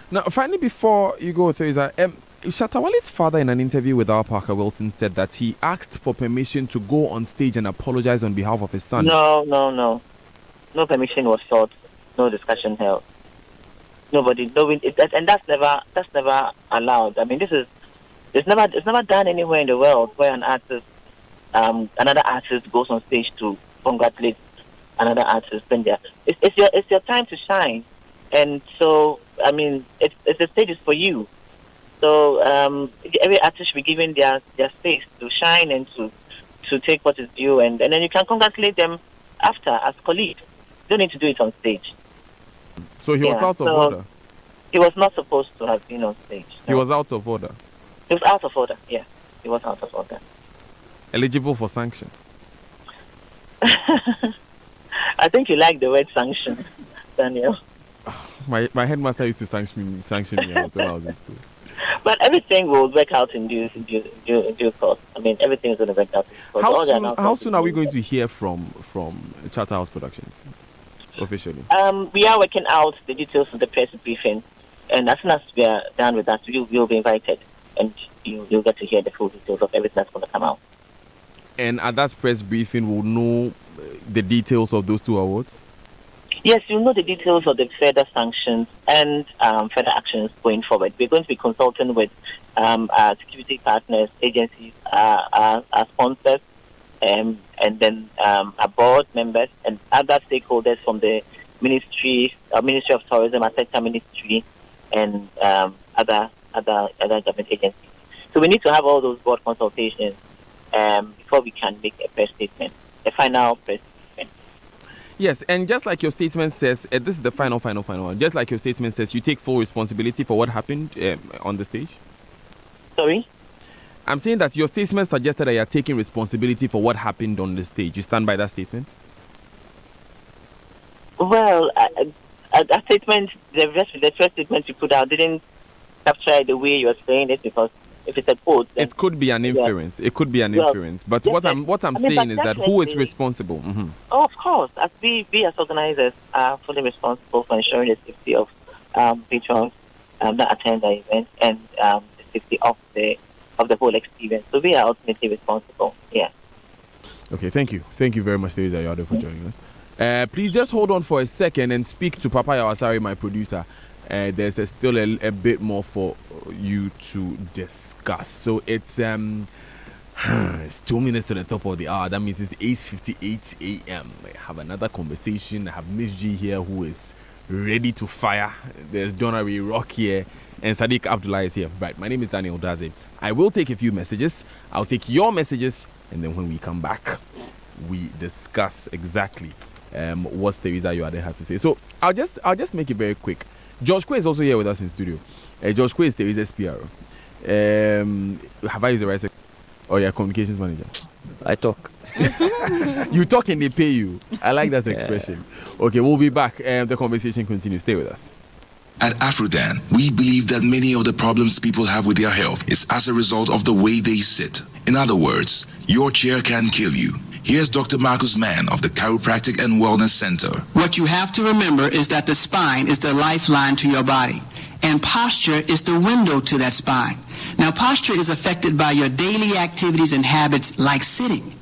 Now, finally, before you go, Theresa, Shatta Wale's father, in an interview with our Parker Wilson, said that he asked for permission to go on stage and apologize on behalf of his son. No. No permission was sought. No discussion held. Nobody, and that's never allowed. I mean, it's never done anywhere in the world where an artist, another artist goes on stage to congratulate another artist. And it's your time to shine, and so I mean, the stage is for you. So every artist should be given their space to shine and to take what is due, and then you can congratulate them after as colleagues. You don't need to do it on stage. So he was out of order? He was not supposed to have been on stage. He was out of order? He was out of order, yeah. He was out of order. Eligible for sanction? I think you like the word sanction, Daniel. My headmaster used to sanction me when I was in school. But everything will work out in due course. I mean, everything is going to work out in due course. How soon are we going to hear from Charterhouse Productions officially? We are working out the details of the press briefing, and as soon as we are done with that, you'll be invited, and you'll get to hear the full details of everything that's going to come out. And at that press briefing, we'll know the details of those 2 awards? Yes, you'll know the details of the further sanctions and further actions going forward. We're going to be consulting with our security partners, agencies, our sponsors, and then our board members and other stakeholders from the Ministry of Tourism, our sector ministry, and other government agencies. So we need to have all those board consultations before we can make a press statement, a final press statement. Yes, and just like your statement says, this is the final one. Just like your statement says, you take full responsibility for what happened on the stage? Sorry? I'm saying that your statement suggested that you are taking responsibility for what happened on the stage. You stand by that statement? Well, that statement, the first statement you put out didn't capture the way you are saying it, because if it's a quote, then it could be an inference. Yeah. It could be an inference. But what I'm saying is that who is responsible? Mm-hmm. Oh, of course. As we as organizers are fully responsible for ensuring the safety of patrons that attend the event and the safety of the whole experience. So we are ultimately responsible. Yeah. Okay. Thank you. Thank you very much, Teresa Yado, for joining us. Please just hold on for a second and speak to Papa Yawasari, my producer. There's still a bit more for you to discuss. So it's 2 minutes to the top of the hour. That means it's 8:58 a.m. I have another conversation. I have Miss G here who is ready to fire. There's Donnery Rock here, and Sadiq Abdullah is here. Right, my name is Daniel Daze. I will take a few messages. I'll take your messages, and then when we come back, we discuss exactly what Teresa Yoade had to say. So I'll just make it very quick. George Quay is also here with us in studio. George Quay is Teresa's PRO. Have I used the right sector? Oh, yeah, communications manager. I talk. You talk and they pay you. I like that expression. Okay, we'll be back. The conversation continues. Stay with us. At Afrodan, we believe that many of the problems people have with their health is as a result of the way they sit. In other words, your chair can kill you. Here's Dr. Marcus Mann of the Chiropractic and Wellness Center. What you have to remember is that the spine is the lifeline to your body, and posture is the window to that spine. Now, posture is affected by your daily activities and habits like sitting.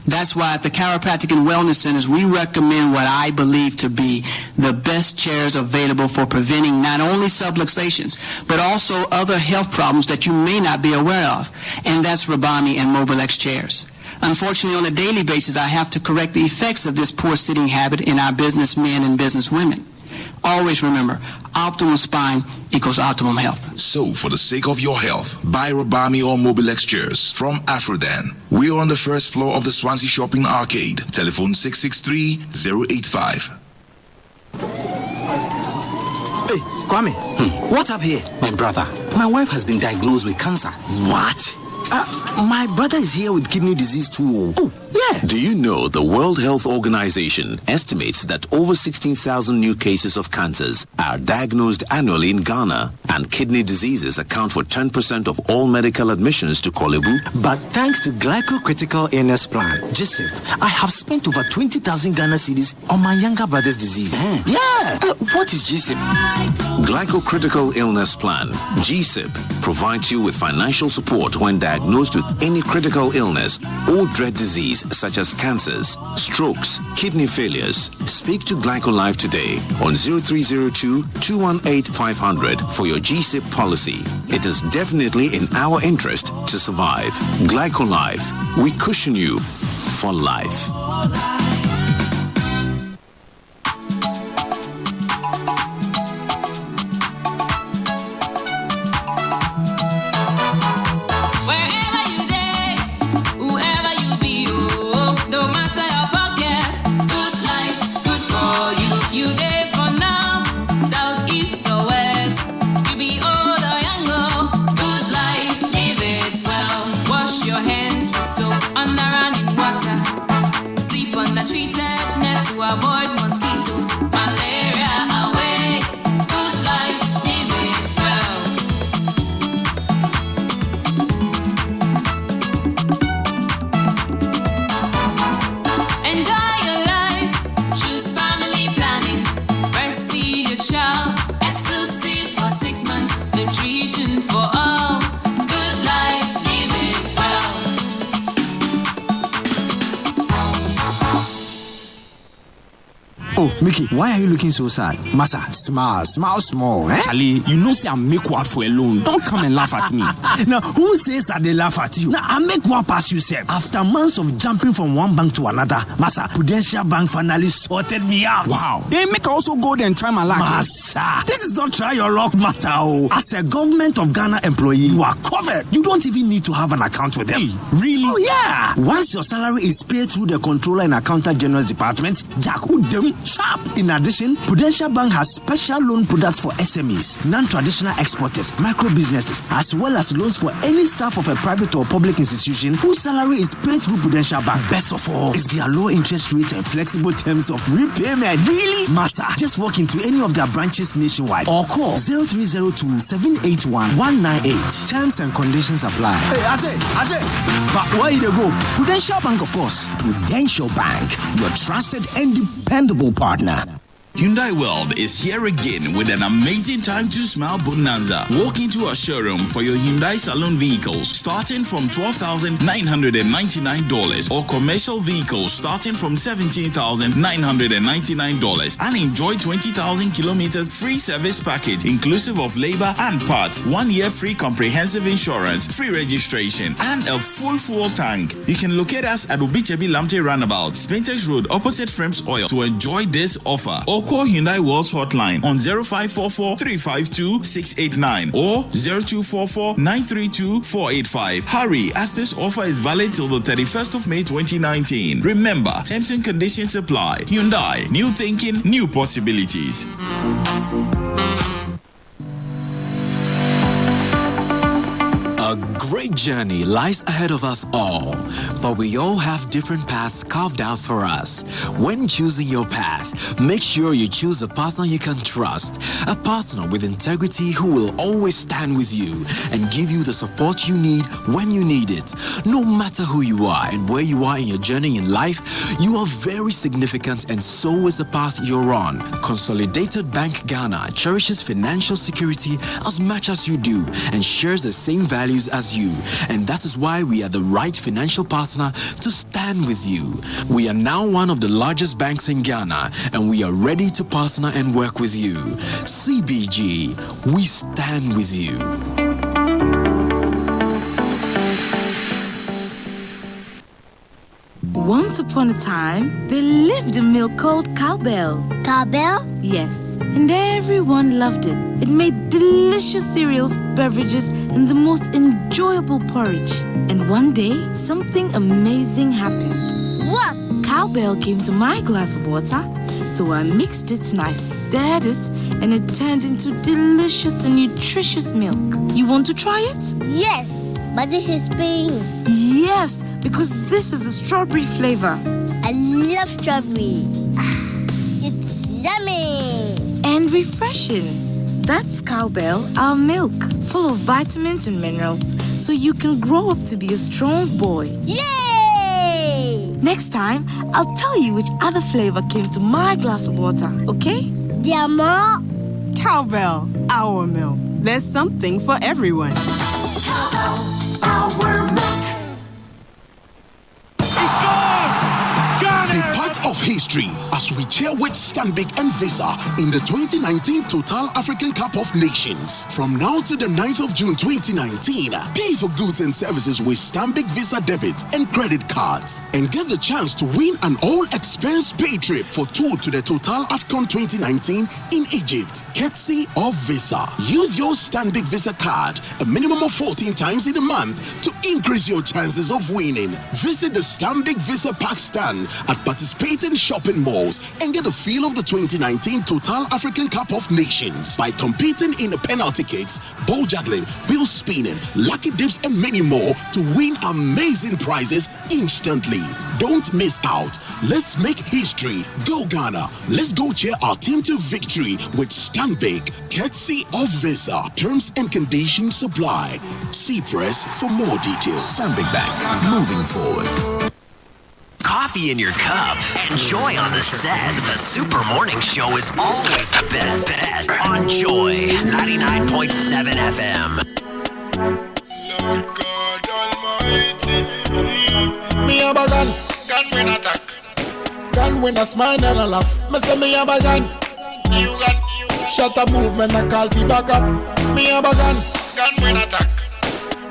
That's why at the Chiropractic and Wellness Centers, we recommend what I believe to be the best chairs available for preventing not only subluxations, but also other health problems that you may not be aware of, and that's Rabami and Mobilex chairs. Unfortunately, on a daily basis, I have to correct the effects of this poor sitting habit in our businessmen and businesswomen. Always remember, optimal spine equals optimum health. So, for the sake of your health, buy Rabami or Mobilex chairs from Afrodan. We are on the first floor of the Swansea Shopping Arcade. Telephone 663-085. Hey, Kwame, what's up here? My brother, My wife has been diagnosed with cancer. what? My brother is here with kidney disease too. Oh, yeah. Do you know the World Health Organization estimates that over 16,000 new cases of cancers are diagnosed annually in Ghana, and kidney diseases account for 10% of all medical admissions to Kolebu? But thanks to Glyco-Critical Illness Plan, GSIP, I have spent over 20,000 Ghana cedis on my younger brother's disease. Yeah. What is GSIP? Glyco-Critical Illness Plan, GSIP, provides you with financial support when diagnosed with any critical illness or dread disease such as cancers, strokes, kidney failures. Speak to GlycoLife today on 0302-218-500 for your GSIP policy. It is definitely in our interest to survive. GlycoLife, we cushion you for life. treated net to avoid mosquitoes, malaria away. Good life, live it well. Enjoy your life, choose family planning, breastfeed your child, exclusive for 6 months, nutrition for all. Good life, live it well. Oh, Mickey, why are you looking so sad? Massa, smile small. Eh? Charlie, you know say I make what for alone. Don't come and laugh at me. Now, who says that they laugh at you? Now, I make what pass you, sir. After months of jumping from one bank to another, Massa, Prudential Bank finally sorted me out. Wow. They make also go there and try my luck. Massa, this is not try your luck matter. Oh. As a government of Ghana employee, you are covered. You don't even need to have an account with them. Hey, really? Oh, yeah. Once your salary is paid through the Controller and Accountant General's Department, Jack them sharp. In addition, Prudential Bank has special loan products for SMEs, non-traditional exporters, micro businesses, as well as loans for any staff of a private or public institution whose salary is paid through Prudential Bank. Best of all is their low interest rates and flexible terms of repayment. Really? Massa, just walk into any of their branches nationwide or call 0302-781-198. Terms and conditions apply. Hey, I say, but where you go? Prudential Bank, of course. Prudential Bank, your trusted and dependable partner. Hyundai World is here again with an amazing time to smile bonanza. Walk into our showroom for your Hyundai Salon vehicles starting from $12,999 or commercial vehicles starting from $17,999 and enjoy 20,000 kilometers free service package inclusive of labor and parts, 1 year free comprehensive insurance, free registration and a full tank. You can locate us at Obichebi Lamte Roundabout, Spintex Road opposite Frames Oil to enjoy this offer. Or call Hyundai World's hotline on 0544-352-689 or 0244-932-485. Hurry, as this offer is valid till the 31st of May 2019. Remember, terms and conditions apply. Hyundai, new thinking, new possibilities. A great journey lies ahead of us all, but we all have different paths carved out for us. When choosing your path, make sure you choose a partner you can trust, a partner with integrity who will always stand with you and give you the support you need when you need it. No matter who you are and where you are in your journey in life, you are very significant and so is the path you're on. Consolidated Bank Ghana cherishes financial security as much as you do and shares the same values as you, and that is why we are the right financial partner to stand with you. We are now one of the largest banks in Ghana and we are ready to partner and work with you. CBG, we stand with you. Once upon a time, there lived a milk called Cowbell. Cowbell? Yes. And everyone loved it. It made delicious cereals, beverages, and the most enjoyable porridge. And one day, something amazing happened. What? Cowbell came to my glass of water, so I mixed it and I stirred it, and it turned into delicious and nutritious milk. You want to try it? Yes, but this is pink. Yes, because this is the strawberry flavor. I love strawberry. It's yummy. And refreshing. That's Cowbell, our milk, full of vitamins and minerals, so you can grow up to be a strong boy. Yay! Next time, I'll tell you which other flavor came to my glass of water, okay? There are more? Cowbell, our milk. There's something for everyone. Cowbell, our milk. Be part of history as we cheer with Stanbic and Visa in the 2019 Total African Cup of Nations. From now to the 9th of June 2019, pay for goods and services with Stanbic Visa debit and credit cards and get the chance to win an all-expense pay trip for tour to the Total AFCON 2019 in Egypt, courtesy of Visa. Use your Stanbic Visa card a minimum of 14 times in a month to increase your chances of winning. Visit the Stanbic Visa Park stand at participating shopping malls and get the feel of the 2019 Total African Cup of Nations by competing in the penalty kicks, ball juggling, wheel spinning, lucky dips, and many more to win amazing prizes instantly. Don't miss out. Let's make history. Go Ghana. Let's go cheer our team to victory with Stanbic, courtesy of Visa. Terms and conditions apply. See press for more details. Stanbic Bank, moving forward. Coffee in your cup and joy on the set. The Super Morning Show is always the best bet on Joy 99.7 FM. Lord God Almighty. Me have a gun win attack. Gun win a smile and a laugh. Me say me have a gun. You gun. Shut a movement and call me back up. Me have a gun win attack.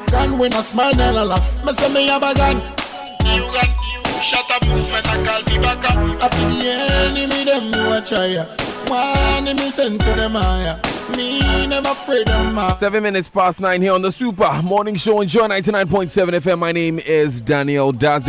Gun win a smile and a laugh. Me say me have a gun. You gun. Shut up movement and call me back up. I feel the enemy them watch ya. One enemy sent to them higher. Me never pray them 7 minutes past 9 here on the Super Morning Show on Joy 99.7 FM. My name is Daniel Daze.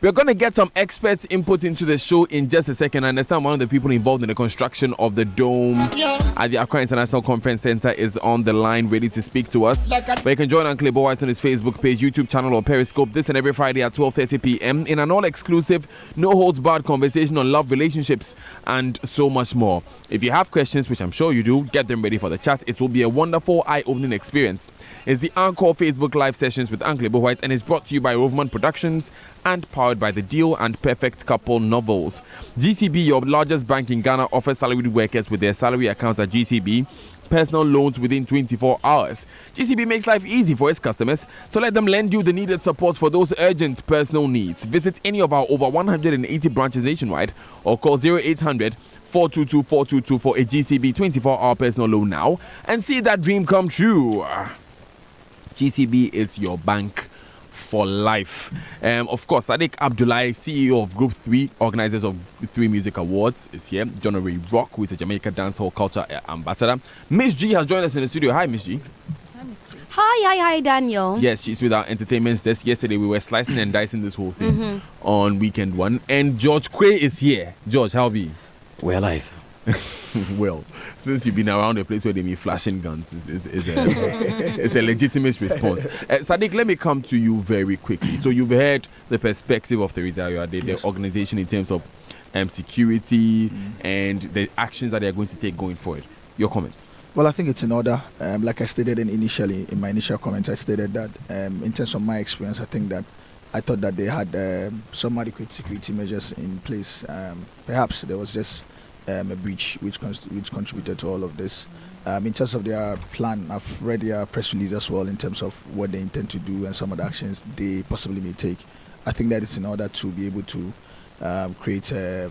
We're going to get some experts input into the show in just a second. I understand one of the people involved in the construction of the dome at the Accra International Conference Center is on the line ready to speak to us. But you can join Uncle White on his Facebook page, YouTube channel or Periscope this and every Friday at 12:30 p.m. in an all-exclusive, no-holds-barred conversation on love, relationships and so much more. If you have questions, which I'm sure you do, get them ready for the chat. It will be a wonderful, eye-opening experience. It's the Encore Facebook Live sessions with Uncle White and is brought to you by Rovman Productions and powered by The Deal and Perfect Couple Novels. GCB, your largest bank in Ghana, offers salaried workers with their salary accounts at GCB personal loans within 24 hours. GCB makes life easy for its customers, so let them lend you the needed support for those urgent personal needs. Visit any of our over 180 branches nationwide or call 0800 422 for a GCB 24-hour personal loan now and see that dream come true. GCB is your bank for life. Of course, Sadiq Abdullahi, CEO of Group 3, organizers of 3 Music Awards, is here. John Ray Rock, who is a Jamaica dancehall culture ambassador. Miss G has joined us in the studio. Hi, Miss G. Hi, Daniel. Yes, she's with our entertainment desk. Yesterday, we were slicing and dicing this whole thing on weekend one. And George Quay is here. George, how be? We're alive. Well, since you've been around a place where they be flashing guns, it's a legitimate response. Sadiq, let me come to you very quickly. So you've heard the perspective of Theresa Ayode, the organization in terms of security and the actions that they are going to take going forward. Your comments? Well, I think it's in order. Like I stated in my initial comments, I stated that in terms of my experience, I thought that they had some adequate security measures in place. Perhaps there was just a breach which contributed to all of this. In terms of their plan, I've read their press release as well in terms of what they intend to do and some of the actions they possibly may take. I think that it's in order to be able to create a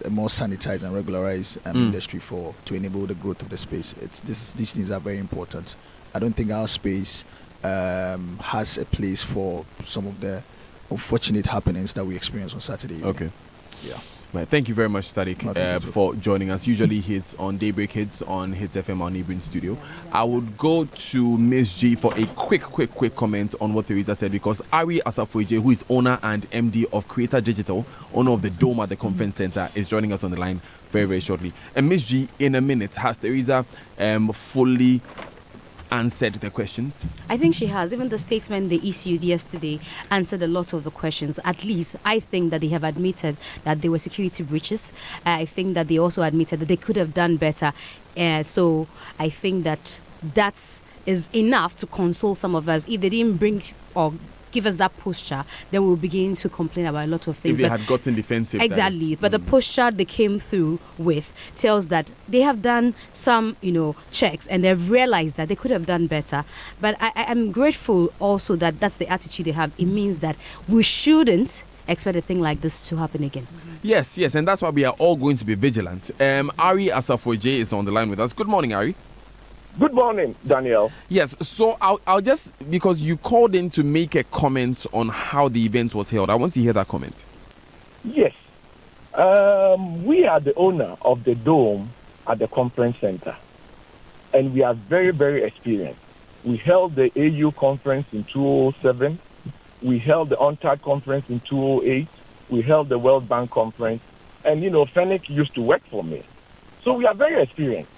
more sanitized and regularized industry to enable the growth of the space. These things are very important. I don't think our space has a place for some of the unfortunate happenings that we experienced on Saturday. Okay. Yeah. Right, thank you very much, Tariq, for joining us. Usually hits on Daybreak Hits on Hits FM, our neighboring studio. I would go to Miss G for a quick comment on what Theresa said, because Ari Asafoije, who is owner and MD of Creator Digital, owner of the Dome at the Conference Center, is joining us on the line very shortly. And Miss G, in a minute, has Theresa fully answered the questions? I think she has. Even the statement they issued yesterday answered a lot of the questions. At least I think that they have admitted that there were security breaches. I think that they also admitted that they could have done better. So I think that is enough to console some of us. If they didn't bring or give us that posture, then we'll begin to complain about a lot of things. If they had gotten defensive. Exactly. But the posture they came through with tells that they have done some, checks and they've realized that they could have done better. But I'm grateful also that that's the attitude they have. It means that we shouldn't expect a thing like this to happen again. Yes, and that's why we are all going to be vigilant. Ari Asafoije is on the line with us. Good morning, Ari. Good morning, Daniel. Yes, so I'll just, because you called in to make a comment on how the event was held, I want to hear that comment. Yes. We are the owner of the Dome at the Conference Center, and we are very, very experienced. We held the AU conference in 2007. We held the UNTAD conference in 2008. We held the World Bank conference. And, Fenwick used to work for me. So we are very experienced.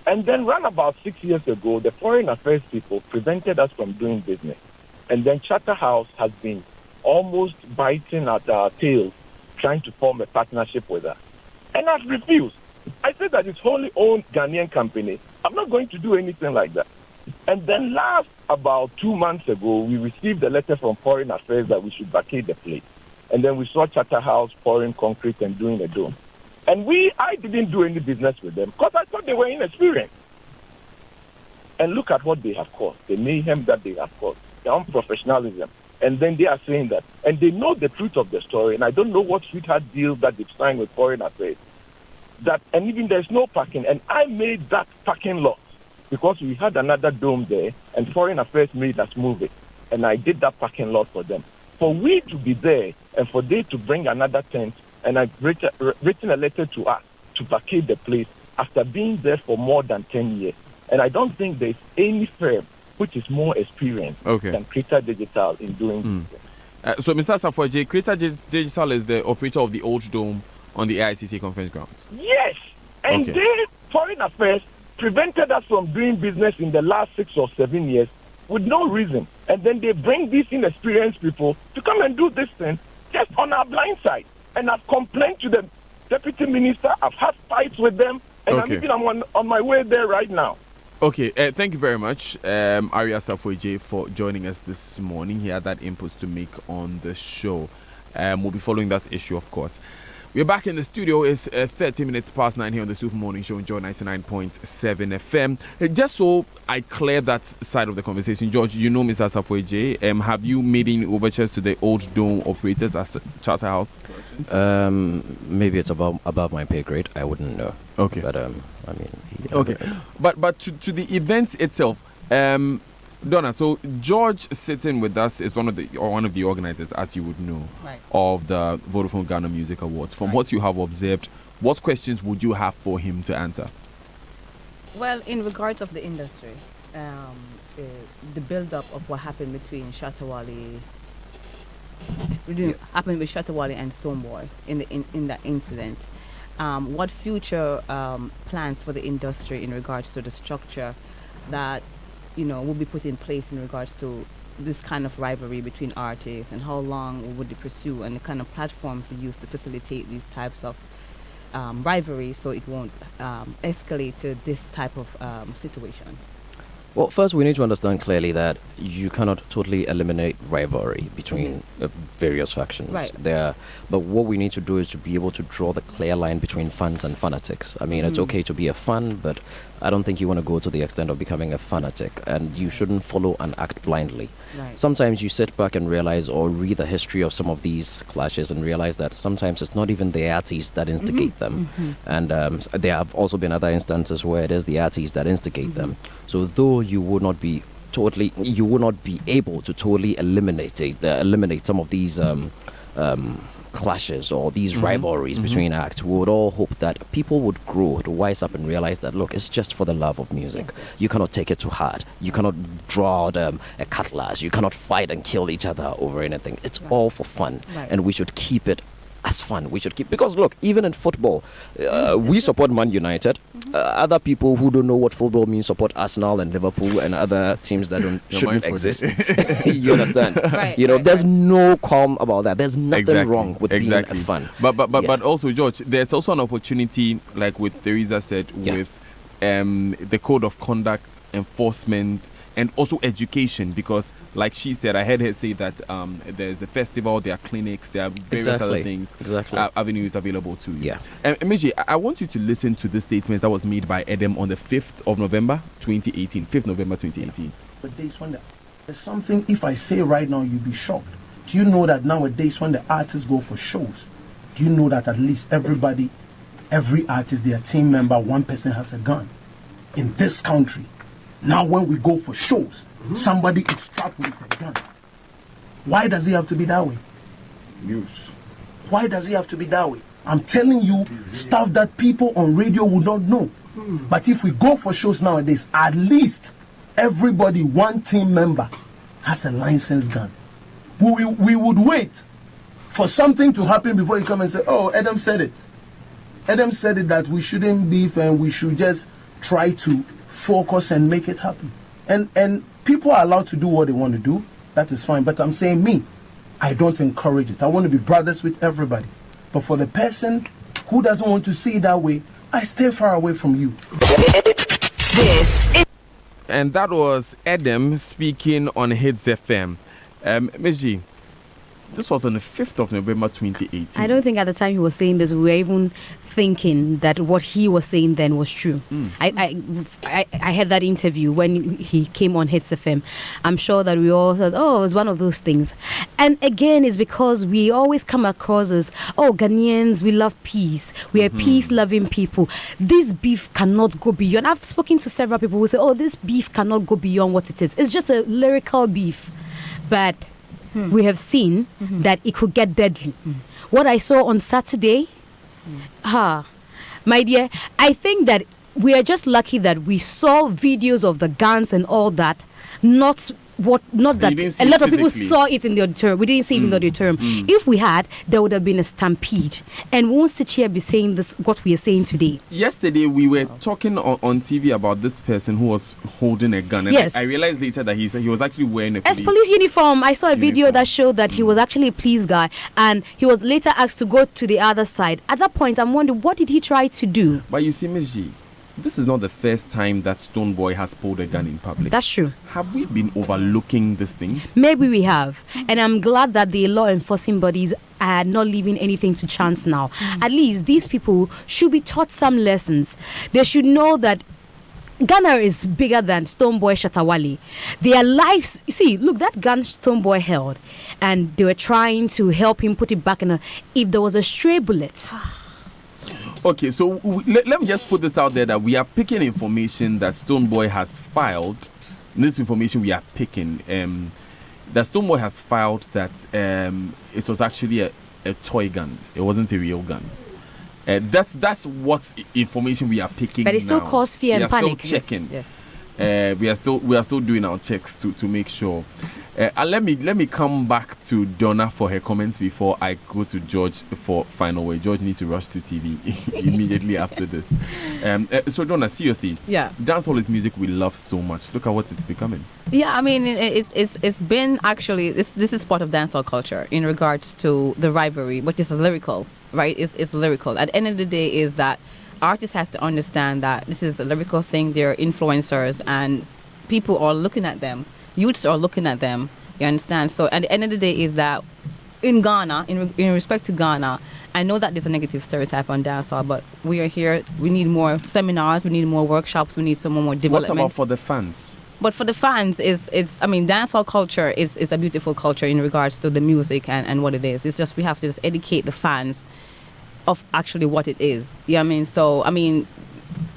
And then around about 6 years ago, the foreign affairs people prevented us from doing business. And then Charterhouse has been almost biting at our tails, trying to form a partnership with us. And I've refused. I said that it's wholly owned Ghanaian company. I'm not going to do anything like that. And then last about 2 months ago, we received a letter from Foreign Affairs that we should vacate the place. And then we saw Charterhouse pouring concrete and doing a dome. And I didn't do any business with them because I thought they were inexperienced. And look at what they have caused, the mayhem that they have caused, their unprofessionalism. And then they are saying that, and they know the truth of the story, and I don't know what sweetheart deal that they've signed with Foreign Affairs. And even there's no parking, and I made that parking lot because we had another dome there, and Foreign Affairs made us move it. And I did that parking lot for them. For we to be there, and for they to bring another tent, and I've written a letter to us to vacate the place after being there for more than 10 years. And I don't think there's any firm which is more experienced than Creator Digital in doing this. So, Mr. Safoje, Creator Digital is the operator of the old dome on the AICC conference grounds. Yes. And Foreign Affairs prevented us from doing business in the last 6 or 7 years with no reason. And then they bring these inexperienced people to come and do this thing just on our blind side. And I've complained to the deputy minister. I've had fights with them. And I'm on my way there right now. Okay, thank you very much, Aria Safoje, for joining us this morning. He had that input to make on the show. We'll be following that issue, of course. We're back in the studio. It's 30 minutes past 9 here on the Super Morning Show on Joy 99.7 FM. Just so I clear that side of the conversation, George, you know Mr. Safoje. Have you made any overtures to the old dome operators at Charterhouse? Maybe it's above my pay grade. I wouldn't know. Okay. But okay. But to the event itself, Donna, so George sitting with us is one of the organizers, as you would know, of the Vodafone Ghana Music Awards. From what you have observed, what questions would you have for him to answer? Well, in regards of the industry, the build-up of what happened between Shatawale and Stonebwoy in that incident. What future plans for the industry in regards to the structure that will be put in place in regards to this kind of rivalry between artists, and how long would they pursue, and the kind of platforms we use to facilitate these types of rivalries so it won't escalate to this type of situation? Well, first we need to understand clearly that you cannot totally eliminate rivalry between various factions. Right. But what we need to do is to be able to draw the clear line between fans and fanatics. I mean, it's okay to be a fan, but I don't think you want to go to the extent of becoming a fanatic, and you shouldn't follow and act blindly. Right. Sometimes you sit back and realize, or read the history of some of these clashes and realize that sometimes it's not even the artists that instigate them. And there have also been other instances where it is the artists that instigate them. So though you would not be able to totally eliminate some of these clashes or these rivalries between acts, we would all hope that people would grow to wise up and realize that, look, it's just for the love of music. You cannot take it too hard. You cannot draw out a cutlass. You cannot fight and kill each other over anything. It's all for fun, and we should keep it as fun. We should keep, because look, even in football, we support Man United. Other people who don't know what football means support Arsenal and Liverpool and other teams that shouldn't exist. You understand? There's no calm about that. There's nothing wrong with being fun. But also, George, there's also an opportunity, like what Theresa said, with the code of conduct, enforcement, and also education, because like she said, I heard her say that there's the festival, there are clinics, there are various other things, avenues available to you. Meji, I want you to listen to this statement that was made by Edem on the 5th of November 2018. 5th November 2018. But there's something, if I say right now, you'll be shocked. Do you know that nowadays when the artists go for shows, do you know that at least every artist, their team member, one person has a gun in this country? Now when we go for shows, somebody is strapped with a gun. Why does it have to be that way? News. Why does it have to be that way? I'm telling you stuff that people on radio would not know. But if we go for shows nowadays, at least everybody, one team member, has a licensed gun. We would wait for something to happen before you come and say, oh, Adam said it. Adam said it that we shouldn't beef and we should just try to focus and make it happen. And people are allowed to do what they want to do. That is fine. But I'm saying me, I don't encourage it. I want to be brothers with everybody. But for the person who doesn't want to see it that way, I stay far away from you. And that was Adam speaking on Hits FM. Ms. G, this was on the 5th of November 2018. I don't think at the time he was saying this, we were even thinking that what he was saying then was true. I had that interview when he came on Hits FM. I'm sure that we all thought, oh, it's one of those things. And again, it's because we always come across as, oh, Ghanaians, we love peace. We are peace-loving people. This beef cannot go beyond. I've spoken to several people who say, oh, this beef cannot go beyond what it is. It's just a lyrical beef. But we have seen that it could get deadly. What I saw on Saturday, my dear, I think that we are just lucky that we saw videos of the guns and all that, not that a lot of people saw it in the auditorium. We didn't see it in the auditorium. If we had, there would have been a stampede. And we won't sit here be saying this, what we are saying today. Yesterday, we were talking on TV about this person who was holding a gun. And yes. I realized later that he was actually wearing a police uniform. I saw a video that showed that he was actually a police guy. And he was later asked to go to the other side. At that point, I'm wondering, what did he try to do? But you see, Ms. G, this is not the first time that Stonebwoy has pulled a gun in public. That's true. Have we been overlooking this thing? Maybe we have. And I'm glad that the law enforcing bodies are not leaving anything to chance now. At least these people should be taught some lessons. They should know that Ghana is bigger than Stonebwoy Shatawale. Their lives, you see, look, that gun Stonebwoy held, and they were trying to help him put it back in if there was a stray bullet. Okay, so let me just put this out there that we are picking information that Stonebwoy has filed. This information we are picking, that Stonebwoy has filed that it was actually a toy gun. It wasn't a real gun. That's what information we are picking. But it still caused fear and panic. We are still checking. Yes. We are still doing our checks to make sure. Let me come back to Donna for her comments before I go to George for final word. George needs to rush to TV immediately after this. So Donna, seriously, dancehall is music we love so much. Look at what it's becoming. Yeah, I mean, it's been actually this is part of dancehall culture in regards to the rivalry, which is lyrical, right? It's lyrical. At the end of the day, is that artists has to understand that this is a lyrical thing. They're influencers, and people are looking at them. Youths are looking at them. You understand? So at the end of the day, is that in Ghana, in respect to Ghana, I know that there's a negative stereotype on dancehall, but we are here. We need more seminars. We need more workshops. We need some more development. What about for the fans? But for the fans, I mean, dancehall culture is a beautiful culture in regards to the music and what it is. It's just we have to just educate the fans of actually what it is. You know what I mean? So, I mean,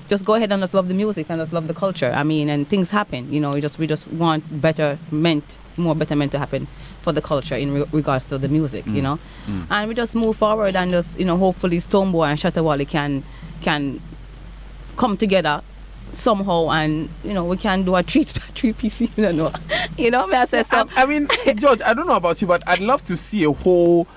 just go ahead and just love the music and just love the culture. I mean, and things happen. You know, we just want more betterment to happen for the culture in regards to the music. You know, and we just move forward and just hopefully Stonebwoy and Shatawale can come together somehow, and we can do a three-piece. I mean, George, I don't know about you, but I'd love to see a whole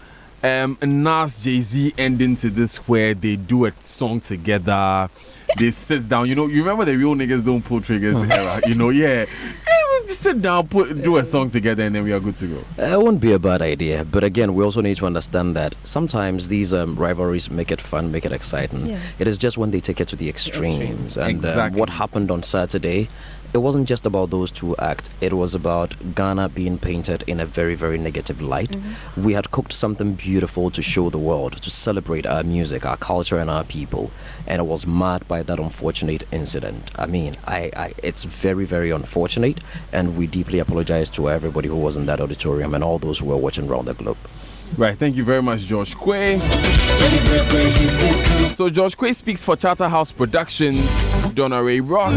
Nas Jay-Z ending to this where they do a song together. They sit down. You remember the real niggas don't pull triggers era. Just sit down, do a song together, and then we are good to go. It wouldn't be a bad idea, but again, we also need to understand that sometimes these rivalries make it fun, make it exciting. Yeah. It is just when they take it to the extremes. And exactly. What happened on Saturday, it wasn't just about those two acts. It was about Ghana being painted in a very, very negative light. We had cooked something beautiful to show the world, to celebrate our music, our culture, and our people, and it was marred by that unfortunate incident. I mean, it's very, very unfortunate, and we deeply apologize to everybody who was in that auditorium and all those who were watching around the globe. Right, thank you very much, George Quay. So George Quay speaks for Charterhouse Productions. Donna Ray Rock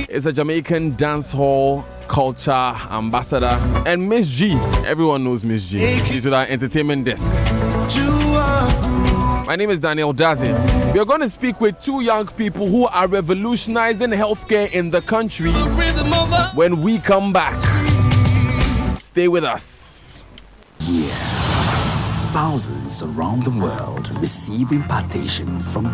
is a Jamaican dancehall culture ambassador, and Miss G, everyone knows Miss G. She's with our entertainment desk. My name is Daniel Dazi. We are going to speak with two young people who are revolutionizing healthcare in the country. When we come back, stay with us. Yeah. thousands around the world receive impartation from